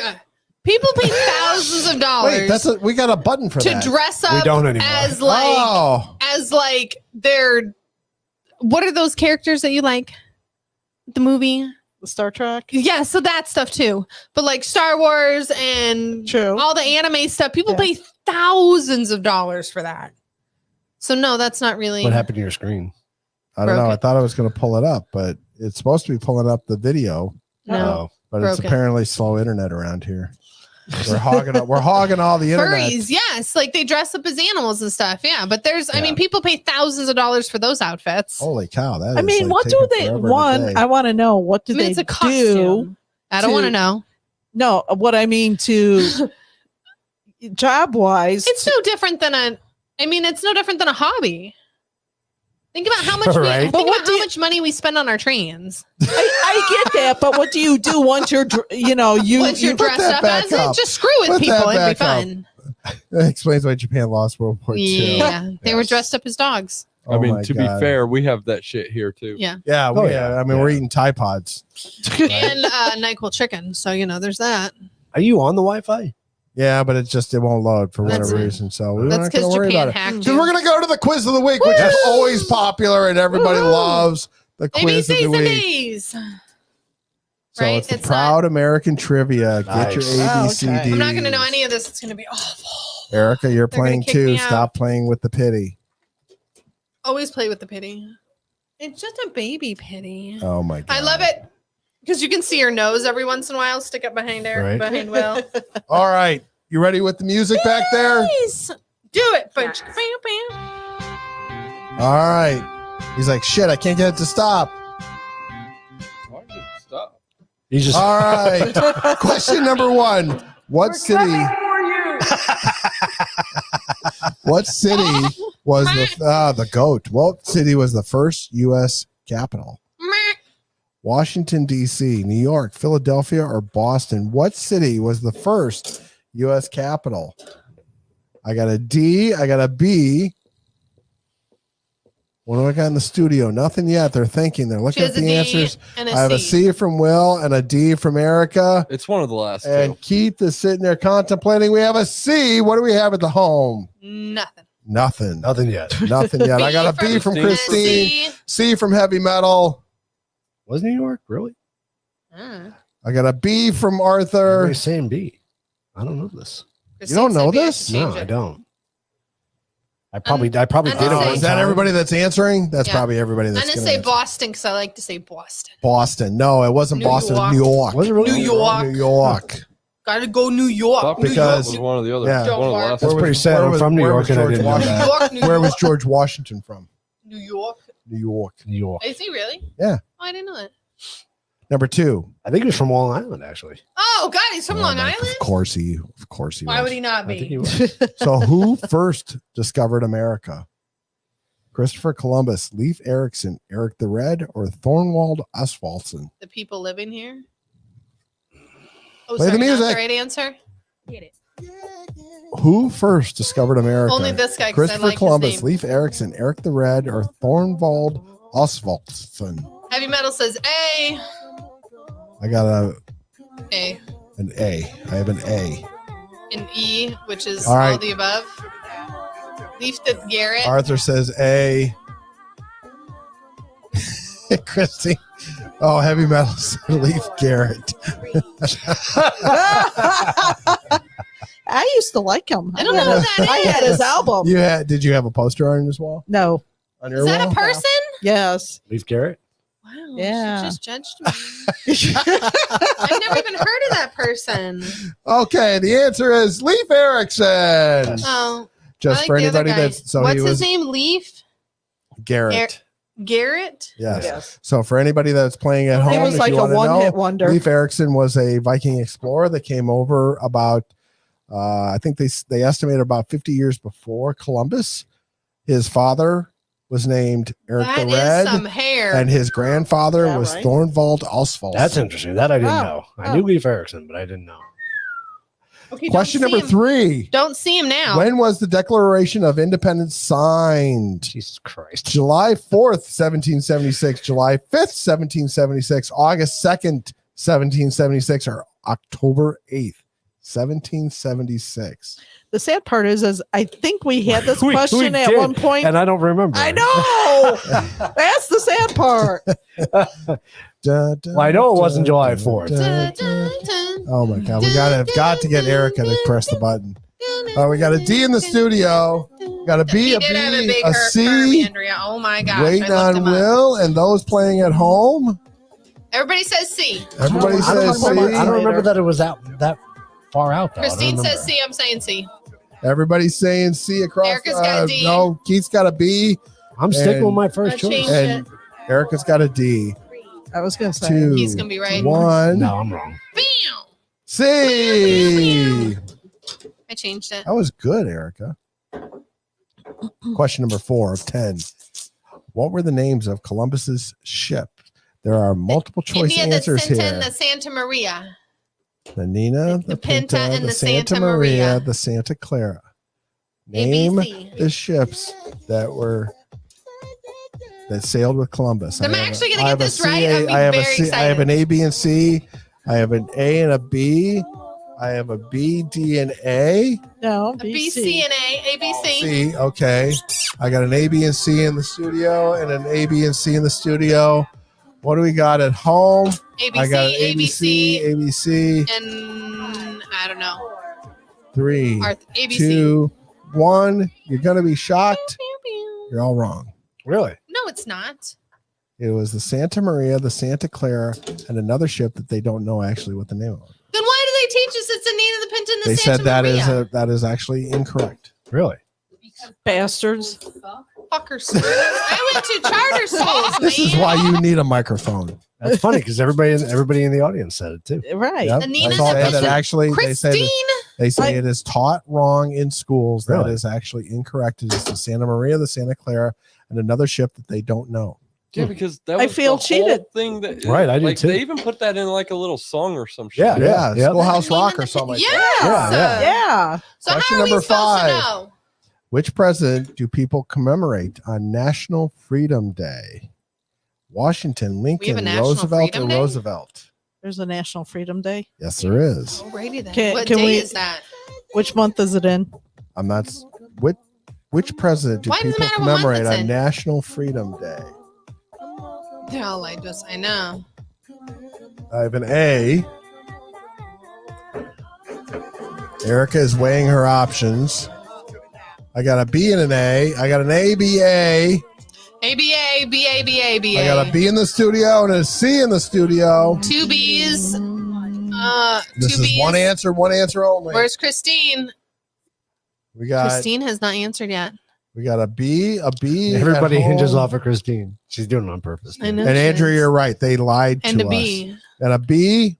People pay thousands of dollars wait, we got a button for to that. dress up We don't anymore. as like Oh. their. What are those characters that you like? The movie, the Star Trek. Yeah, so that stuff too. But like Star Wars and all the anime stuff, people pay thousands of dollars for that. So no, that's not really. What happened to your screen? I don't know. I Broken. thought I was going to pull it up, but it's supposed to be pulling up the video. No. But it's Broken. apparently slow internet around here. We're hogging all the internet. Furries, yes, like they dress up as animals and stuff. Yeah, but I mean, people pay thousands of dollars for those outfits. Holy cow! That I mean, what do they? I want to know what do I mean, they it's a do? costume. I don't wanna know. No, what I mean to job wise, It's no different than it's no different than a hobby. Think about how much Right. think about how much money we spend on our trains. I get that, but what do you do once you're, Once you're dressed up as it, just screw with Put people. that It'd be back up. fun. That explains why Japan lost World War II. Yeah, they were dressed up as dogs. I mean, my to God. be fair, we have that shit here too. Yeah. Yeah, Oh, I mean, we're eating Tide Pods. And NyQuil chicken. So there's that. Are you on the Wi-Fi? Yeah, but it won't load for That's whatever it. reason. So we're That's not going to 'cause worry Japan about it. hacked So you. we're going to go to the quiz of the week, which is always popular and everybody loves the quiz of ABCs the and week. D's. So Right? it's the It's Proud American Trivia. Get your Nice. ABCD. I'm not going to know any of this. It's going to be awful. Erica, you're They're gonna playing kick too. me out. Stop playing with the pity. Always play with the pity. It's just a baby pity. Oh my God. I love it because you can see her nose every once in a while stick up behind her, Right. behind Will. All right. You ready with the music back there? Please do it. Bam, bam. All right. He's like, shit, I can't get it to stop. Stop. He's just All right. Question number 1. What city? What city was the GOAT? What city was the first U.S. capital? Washington, D.C., New York, Philadelphia, or Boston? What city was the first U.S. capital? I got a D. I got a B. What do I got in the studio? Nothing yet. They're thinking. They're looking She at has a the D answers. and a I have a C. C from Will and a D from Erica. It's one of the last And two. Keith is sitting there contemplating. We have a C. What do we have at the home? Nothing. Nothing. Nothing yet. Nothing yet. I got a B from Christine. C from Heavy Metal. Was New York really? I got a B from Arthur. Everybody's saying B. I don't know this. You don't know this? No, I don't. I probably did it one Is that time. everybody that's answering? That's Yeah. probably everybody I'm that's going to gonna say answer. Boston because I like to say Boston. Boston. No, it wasn't New Boston. York. It was New York. Was it really? New York. New York. Gotta go New York. Thought New because York. was one of the other. Yeah. One of the Don't last. That's Where pretty was- sad. where I'm was- from New where York was and I George didn't know Washington? that. New York, New Where was York. George Washington from? New York. New York. New York. Is he really? Yeah. Oh, I didn't know that. Number 2. I think he was from Long Island, actually. Oh, God, he's from Long Island? Of course he Why was. would he not I think be? he was. So who first discovered America? Christopher Columbus, Leif Erikson, Eric the Red, or Thorwald Oswaldson? The people living here? Oh, Play the sorry, not music. the right answer? Get it. Who first discovered America? Only this guy, 'cause I Christopher like his Columbus, name. Leif Erikson, Eric the Red, or Thorwald Oswaldson? Heavy Metal says A. I got A. an A. I have an A. An E, which is All right. all the above. Leaf the Garrett. Arthur says A. Christy. Oh, Heavy Metal said Leif Garrett. I used to like him. I don't know who that I had his album. Did you have a poster on his wall? No. On your Is that wall? a person? Yes. Leif Garrett. Wow. Yeah. She just judged me. I've never even heard of that person. Okay, the answer is Leif Erikson. Oh. Just I for like the other anybody guy. that's so What's he was his name? Leaf? Garrett. Garrett? Yes. So for anybody that's playing at home, He was if like you a wanna one-hit know, wonder. Leif Erikson was a Viking explorer that came over about, I think they estimated about 50 years before Columbus. His father was named Eric That the is Red, some hair. and his grandfather Yeah, was right. Thorvald Oswald. That's interesting. That I didn't Oh. know. I knew Leif Erikson, but I didn't know. Okay, Question don't see number him. 3. Don't see him now. When was the Declaration of Independence signed? Jesus Christ. July 4th, 1776, July 5th, 1776, August 2nd, 1776, or October 8th, 1776. The sad part is I think we had this We question at did, one point. and I don't remember. I know. That's the sad part. Well, I know it wasn't July 4th. Oh my God, we got to get Erica to press the button. Oh, we got a D in the studio. Got a B, He a did have a B, big a hurt C. Andrea. Oh my gosh. Waiting I looked on him up. Will and those playing at home. Everybody says C. Everybody I don't says remember, C. I don't remember that it was that far out, though. I don't Christine says remember. C. I'm saying C. Everybody's saying C across. Erica's got a D. No, Keith's got a B. I'm sticking with my I first choice. changed And Erica's got a D. I was gonna say 2, He's gonna be right. 1. No, I'm wrong. Bam! C. I changed it. That was good, Erica. Question number 4 of 10. What were the names of Columbus's ship? There are multiple choice India, the answers Sinta, here. and the Santa Maria. The Nina, the Pinta, Pinta, and the the Santa Santa Maria, Maria. the Santa Clara. Name ABC. the ships that sailed with Columbus. I'm I have actually a- gonna I get have a this C, right. I'm I have a very C, I have excited. an A, B, and C. I have an A and a B. I have a B, D, and A. no A B, C, and A. A, B, C. C. Okay. I got an A, B, and C in the studio and an A, B, and C in the studio. What do we got at home? ABC, I got an ABC, ABC. And I don't know. 3, ABC. 2, 1. You're going to be shocked. You're all wrong. Really? No, it's not. It was the Santa Maria, the Santa Clara, and another ship that they don't know actually what the name of. Then why do they teach us it's a Nina, the Pinta, and the They Santa said that Maria? that is actually incorrect. Really? bastards. Fuckers. I went to charter schools, This is why you need a microphone. That's funny because everybody in the audience said it too. Right. Yep. Anina, That's all the that Pinta- actually they say Christine. they say it is taught wrong in schools. That Really? is actually incorrect. It is the Santa Maria, the Santa Clara, and another ship that they don't know. Yeah, because that I was feel the cheated. whole thing that Right, I do like too. they even put that in like a little song or some shit. Yeah, Schoolhouse Rock or something like that. Yes. Yeah. So Question how are we number supposed 5. to know? Which president do people commemorate on National Freedom Day? Washington, Lincoln, National Roosevelt, Freedom or Day? Roosevelt? There's a National Freedom Day. Yes, there is. Alrighty then. Can- What can day we- is that? Which month is it in? I'm not. Which president do Why does it people matter what month commemorate it's on in? National Freedom Day? Hell, I know. I have an A. Erica is weighing her options. I got a B and an A. I got an ABA. ABA, BA, BA, BA. I got a B in the studio and a C in the studio. 2 B's. This 2 is B's. one answer only. Where's Christine? We got Christine has not answered yet. we got a B, a B. Everybody at hinges home. off of Christine. She's doing it on purpose. I know. And she Andrew, is. you're right. They lied And to a us. B. And a B.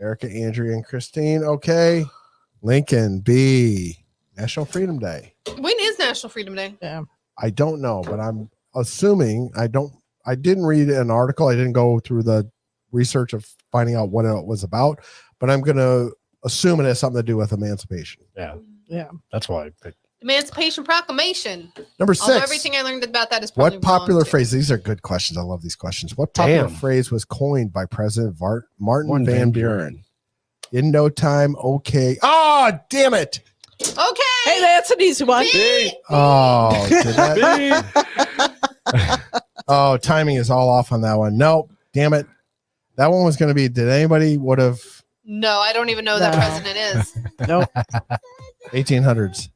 Erica, Andrea, and Christine. Okay. Lincoln, B. National Freedom Day. When is National Freedom Day? Yeah. I don't know, but I'm assuming I didn't read an article. I didn't go through the research of finding out what it was about, but I'm going to assume it has something to do with emancipation. Yeah. Yeah. That's why I picked. Emancipation Proclamation. Number Although 6. everything I learned about that is probably What popular wrong, too. phrase? These are good questions. I love these questions. What popular Damn. phrase was coined by President Martin Martin Van Van Buren? In no time, okay. Oh, damn it. Okay. Hey, that's an easy one. Oh, did that- oh, timing is all off on that one. Nope. Damn it. That one was going to be, did anybody would have No, I don't even know who that No. president is. Nope. 1800s?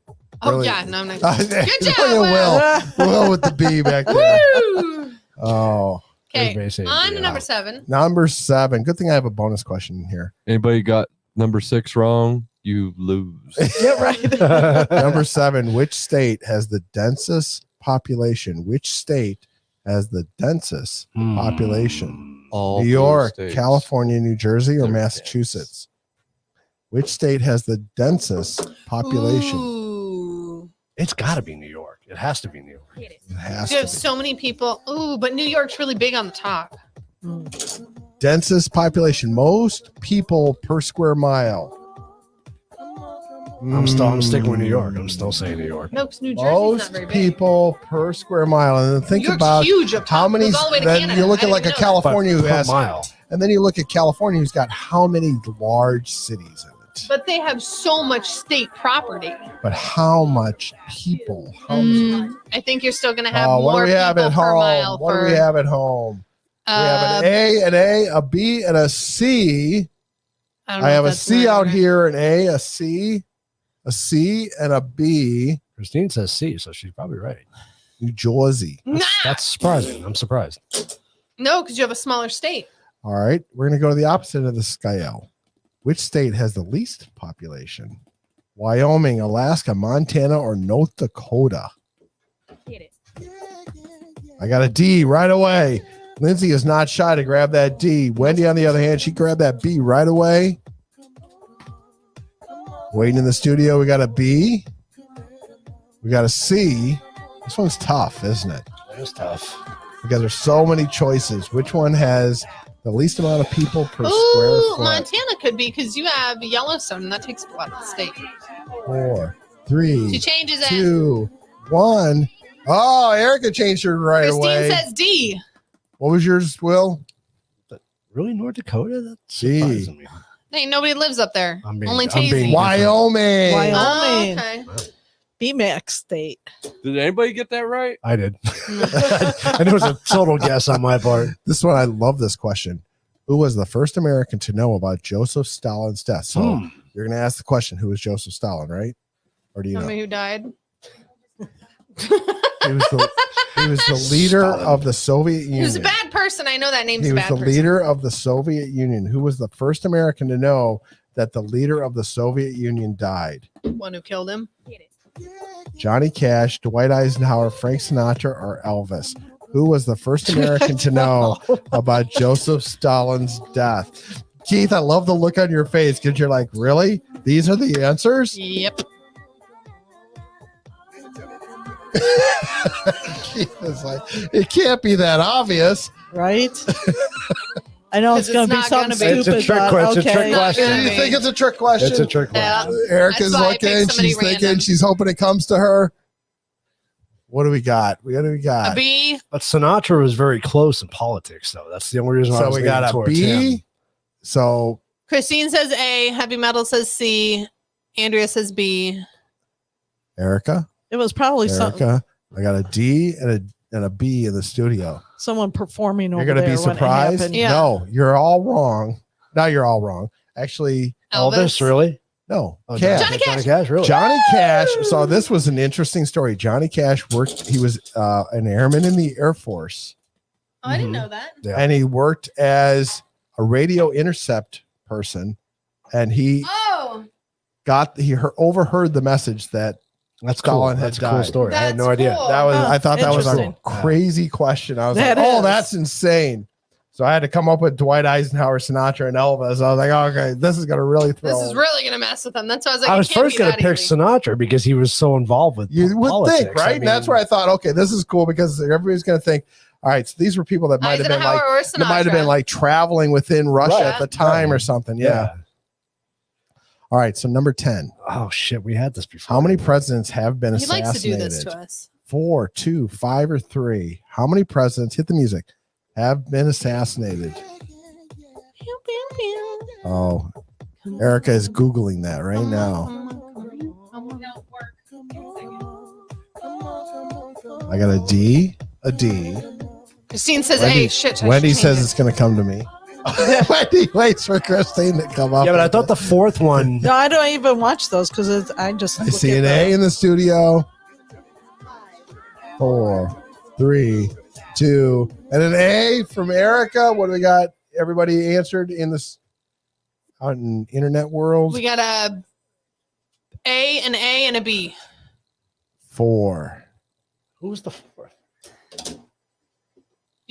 Oh, Really? yeah. No, I'm not. Good Good job, Will. Will with the B back there. Woo! Oh, Okay. Everybody say On to yeah. number 7. number 7. Good thing I have a bonus question in here. Anybody got number 6 wrong? You lose. Yeah, right. Number 7. Which state has the densest population? Which state has the densest population? All New blue York, states. California, New Jersey, or Massachusetts? Which state has the densest population? Ooh. It's got to be New York. It has to be New York. It has You to have so many people. Ooh, but New York's really big on the top. Densest population, most people per square mile. I'm sticking with New York. I'm still saying New York. No, because New Jersey's not Most very big. people per square mile, and then think New York's about huge up how top. It many. goes all the way to Then Canada. you look I at like a didn't know that. California who Per has, mile. and then you look at California who's got how many large cities in it, But they have so much state property. but how much people? How much? I think you're still going to have Oh, what more do we have people at per home? mile. What do we have at home? We have an a B, and a C. I don't know I have if a that's C right. out here, an A, a C, and a B. Christine says C, so she's probably right. New Jersey. That's surprising. I'm surprised. No, because you have a smaller state. All right, we're going to go to the opposite of the scale. Which state has the least population? Wyoming, Alaska, Montana, or North Dakota? I got a D right away. Lindsay is not shy to grab that D. Wendy, on the other hand, she grabbed that B right away. Waiting in the studio, we got a B. We got a C. This one's tough, isn't it? It's tough. Because there's so many choices. Which one has the least amount of people per square Ooh, foot? Montana could be because you have Yellowstone, and that takes what the state? 4, 3, She changes it. 2, 1. Oh, Erica changed her right Christine away. says D. What was yours, Will? Really, North Dakota? That's D. surprising me. Ain't nobody lives up there. Only I'm Tazy. being- Wyoming. Wyoming. Oh, okay. BMAX state. Did anybody get that right? I did. And it was a total guess on my part. This one, I love this question. Who was the first American to know about Joseph Stalin's death? So you're going to ask the question, who was Joseph Stalin, right? Or do you Tell know? me who died. He was the leader of the Soviet Union. He was a bad person. I know that name's He a was bad the person. leader of the Soviet Union. Who was the first American to know that the leader of the Soviet Union died? One who killed him. Johnny Cash, Dwight Eisenhower, Frank Sinatra, or Elvis? Who was the first American to know about Joseph Stalin's death? Keith, I love the look on your face because you're like, really? These are the answers? Yep. Keith is like, it can't be that obvious. Right? I know it's 'Cause going to be it's not something gonna be. stupid. It's a trick but question. It's a trick okay. question. Do you think it's a trick question? It's a trick question. Yeah. Erica's That's why I looking, picked somebody she's thinking, random. she's hoping it comes to her. What do we got? What do we A got? B. But Sinatra was very close in politics, though. That's the only reason why I So was we got leaning a towards B. him. So Christine says A. Heavy Metal says C. Andrea says B. Erica, It was probably Erica, I got a D and a B in the studio. someone performing You're over gonna there be when it surprised. happened. Yeah. No, you're all wrong. Now you're all wrong. Actually, Elvis, really? no. Oh, Cash. Johnny Cash, really? Johnny Cash. So this was an interesting story. Johnny Cash worked. He was an airman in the Air Force, Oh, I didn't know that. Yeah. and he worked as a radio intercept person. And he Oh, overheard the message that That's cool. Stalin had That's a cool died. story. I had no That's idea. cool. That was. I thought that was a Interesting. crazy question. I was That like, oh, is. that's insane. So I had to come up with Dwight Eisenhower, Sinatra, and Elvis. I was like, okay, this is gonna really throw. this is really gonna mess with them. That's why I was like, I it was can't first be going to that pick easy. Sinatra because he was so involved with You would politics. think, right? And that's where I thought, okay, this is cool because everybody's going to think, all right, so these were people that might have been Eisenhower like, or that might have been Sinatra. like traveling within Russia Right. at the time or Right. something. Yeah. All right. So number 10, Oh shit, we had this before. how many presidents have been He likes to do assassinated? this to us. 4, 2, 5, or 3. How many presidents, hit the music, have been assassinated? Pew, pew, pew. Oh, Erica is Googling that right now. I got a D, a D. Christine says Wendy, A. Shit. I Wendy should says change it's going to come to me. Wendy waits for Christine to come up. Yeah, but I with thought it. the fourth one. No, I don't even watch those because I just. I look see at an the- A in the studio. 4, 3, 2, and an A from Erica. What do we got? Everybody answered in this out in internet world. We got a A, an A, and a B. 4. Who was the fourth?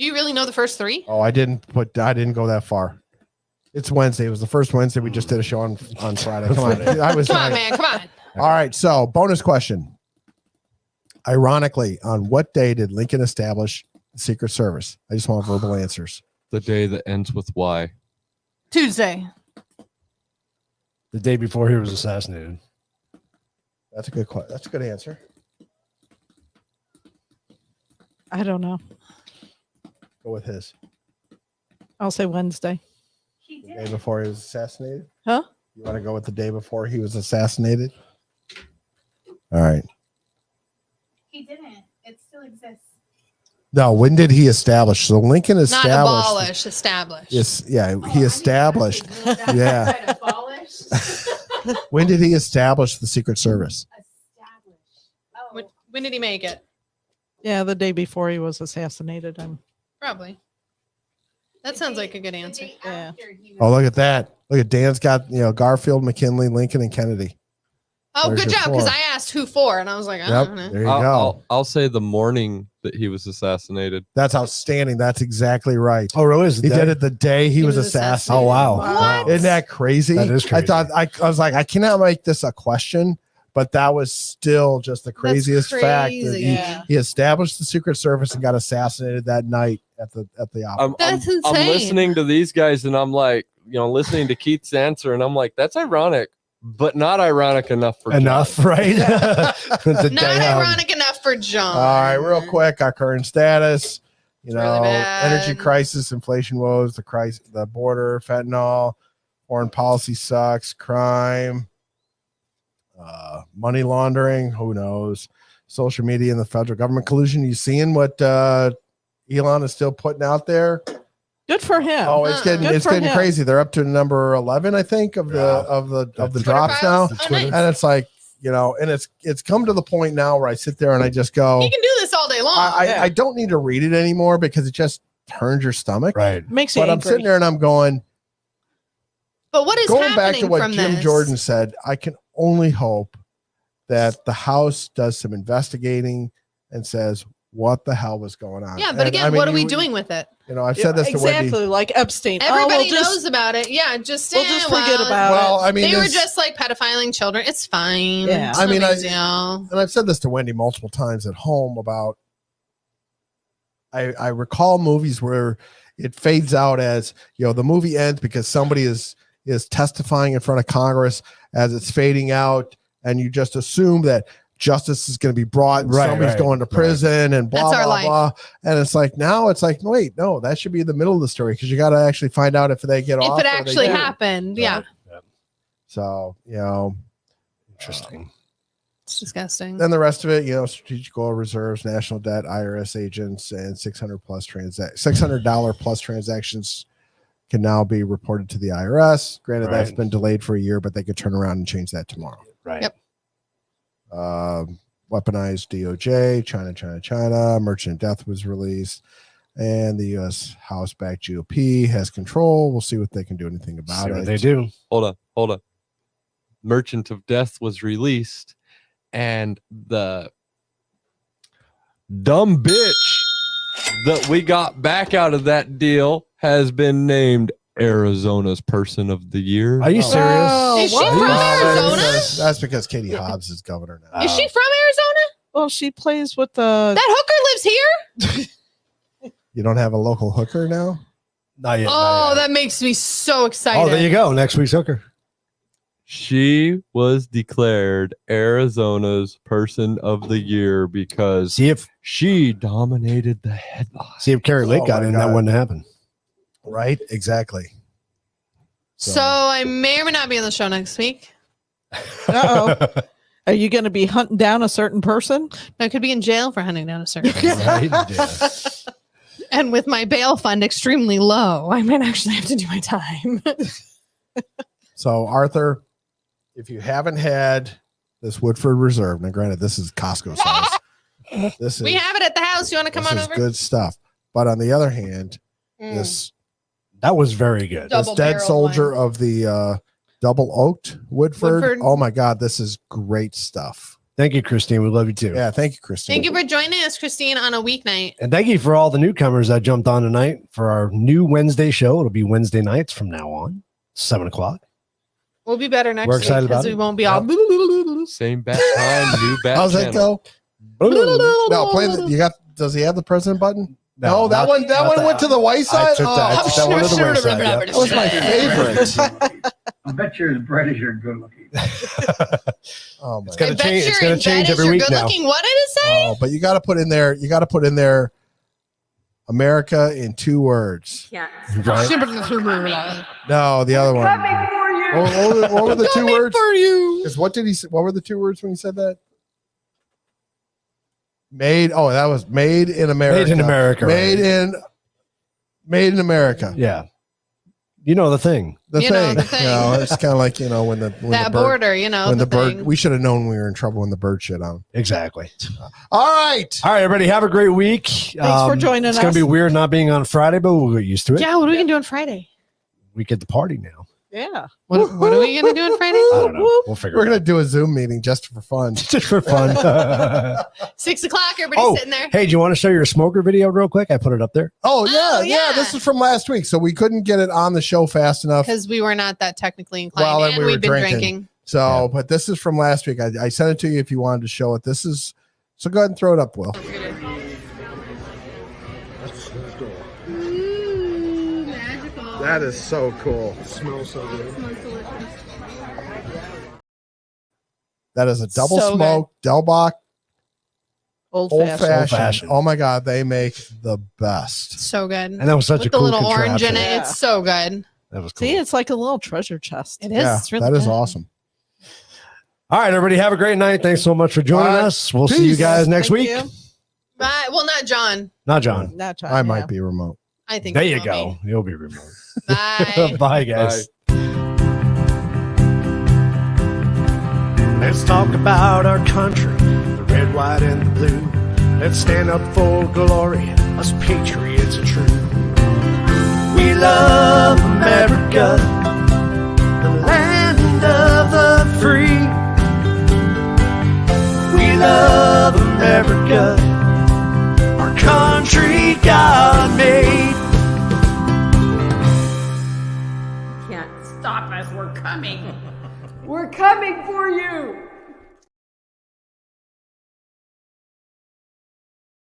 Do you really know the first three? Oh, I didn't go that far. It's Wednesday. It was the first Wednesday. We just did a show on Friday. Come on. Come on, man. Come on. All right. So, bonus question. Ironically, on what day did Lincoln establish the Secret Service? I just want verbal answers. The day that ends with Y. Tuesday. The day before he was assassinated. That's a good answer. I don't know. Go with his. I'll say Wednesday. The day before he was assassinated? Huh? You want to go with the day before he was assassinated? All right. He didn't. It still exists. No, when did he establish? So Lincoln Not established. abolish, established. Yes, yeah, he established. Yeah. When did he establish the Secret Service? When did he make it? Yeah, the day before he was assassinated. Probably. That sounds like a good answer. Yeah. Oh, look at that. Look at Dan's got, Garfield, McKinley, Lincoln, and Kennedy. Oh, There's good your job, because four. I asked who for, and I was like, I Yep, don't know. there you go. I'll say the morning that he was assassinated. That's outstanding. That's exactly right. Oh, really? He did it the day he was assassinated. Oh, wow. What? Isn't that crazy? That is crazy. I was like, I cannot make this a question, but that was still just the craziest fact that crazy. Yeah. he established the Secret Service and got assassinated that night at the opera. That's insane. I'm listening to these guys and I'm like, listening to Keith's answer and I'm like, that's ironic, but not ironic enough for Enough, John. right? Not ironic enough for John. All right, real quick, our current status. really bad. Energy crisis, inflation woes, the border, fentanyl, foreign policy sucks, crime, money laundering, who knows, social media and the federal government collusion. You seeing what Elon is still putting out there? Good for him. Oh, it's getting Good it's for getting him. crazy. They're up to number 11, I think, of the drops now, files? Oh, nice. and it's like, and it's come to the point now where I sit there and I just go, He can do this all day long. I don't need to read it anymore because it just turns your stomach. Right. Makes you But I'm angry. sitting there and I'm going, but what is going back happening to what from Jim this? Jordan said, I can only hope that the House does some investigating and says, what the hell was going on? Yeah, but And, again, I mean, what are we doing with it? I've said this to exactly Wendy. like Epstein. Everybody we'll just, knows about it. Yeah, just we'll just forget about Well, it. I mean, they were there's- just like pedophiling children. It's fine. Yeah. It's I no mean, big deal. and I've said this to Wendy multiple times at home about, I recall movies where it fades out as, the movie ends because somebody is testifying in front of Congress as it's fading out. And you just assume that justice is going to be brought and Right, somebody's right, going to prison and blah, That's our blah, life. blah. And it's like, now it's like, wait, no, that should be in the middle of the story because you got to actually find out if they get off. If it or they actually don't. happened, yeah. So, Interesting. It's disgusting. then the rest of it, strategic oil reserves, national debt, IRS agents, and $600 plus transactions can now be reported to the IRS. Granted, that's Right. been delayed for a year, but they could turn around and change that tomorrow. Right. Yep. Weaponized DOJ, China, merchant death was released, and the U.S. House-backed GOP has control. We'll see what they can do anything about See it. what they do. Hold on. Merchant of Death was released, and the dumb bitch that we got back out of that deal has been named Arizona's Person of the Year. Are you serious? Oh, Is she what? from That's Arizona? that's because Katie Hobbs is governor now. Is she from Arizona? Well, she plays with the. That hooker lives here? You don't have a local hooker now? Not yet. Oh, that makes me so excited. Oh, there you go. Next week's hooker. She was declared Arizona's Person of the Year because she dominated the headline. See if Carrie Lake Oh got my in, God. that wouldn't happen. Right? Exactly. So I may or may not be on the show next week. Uh-oh. Are you going to be hunting down a certain person? I could be in jail for hunting down a certain person. Right? And with my bail fund extremely low, I might actually have to do my time. So, Arthur, if you haven't had this Woodford Reserve, now granted, this is Costco size. This is We have it at the house. You want to come this on is over? good stuff. But on the other hand, Mm. this That was very good. this Double dead barreled soldier wine. of the double oaked Woodford. Woodford. Oh my God, this is great stuff. Thank you, Christine. We love you too. Yeah, thank you, Christine. Thank you for joining us, Christine, on a weeknight. And thank you for all the newcomers that jumped on tonight for our new Wednesday show. It'll be Wednesday nights from now on, 7:00. We'll be better next We're week excited because about we it. won't be all. Same bat time, new bat How's that channel. go? No, play the, you got. Does he have the president button? No, that not- one. That not one went to the white I side. took that, I took that one to the west side. Yep. That was my favorite. I bet you're as bright as you're good looking. Oh my! It's gonna I bet change. you're It's gonna in change bed as every you're week good now. looking. What did it say? Oh, but you got to put in there. You got to put in there. America in 2 words. Can't Right? Coming No, the other one. for you. What were the 2 words? for you. Because what did he say? What were the 2 words when he said that? Made. Oh, that was made in America. Made in America, Made in America. Yeah. You know the thing. The You know, thing. the thing. You know, it's kind of like when the That bird, border, you know, when the the bird. thing. We should have known we were in trouble when the bird shit on. Exactly. All right. All right, everybody. Have a great week. Thanks for joining It's gonna us. be weird not being on Friday, but we'll get used to it. Yeah, what are we gonna do on Friday? We get the party now. Yeah. What are we gonna do on Friday? I don't know. We'll figure We're it gonna out. do a Zoom meeting just for fun. Just for fun. 6 o'clock. Everybody's Oh, sitting there. hey, do you want to show your smoker video real quick? I put it up there. Oh yeah, yeah. yeah. This is from last week, so we couldn't get it on the show fast enough. Because we were not that technically inclined, Well, and and we were we've been drinking. drinking. So, but this is from last week. I sent it to you if you wanted to show it. This is so. Go ahead and throw it up, Will. That is so cool. It smells so good. That is a double So smoke Delbach Old old fashioned. fashioned. Oh my god, they make the best. So good. And that was such With a the cool little orange in contraption. it. Yeah. It's so good. That was cool. See, it's like a little treasure chest. It is. Yeah, It's really that is good. awesome. All right, everybody. Have a great night. Thanks so much for joining All right. us. We'll see you Peace. guys next Thank week. you. Bye. Well, not John. Not John. Not John, I yeah. might be remote. I think There he you will go. You'll be remote. be. Bye. Bye, guys. Bye. Let's talk about our country, the red, white, and the blue. Let's stand up for glory, us patriots are true. We love America, the land of the free. We love America, our country God made. Can't stop us. We're coming. We're coming for you.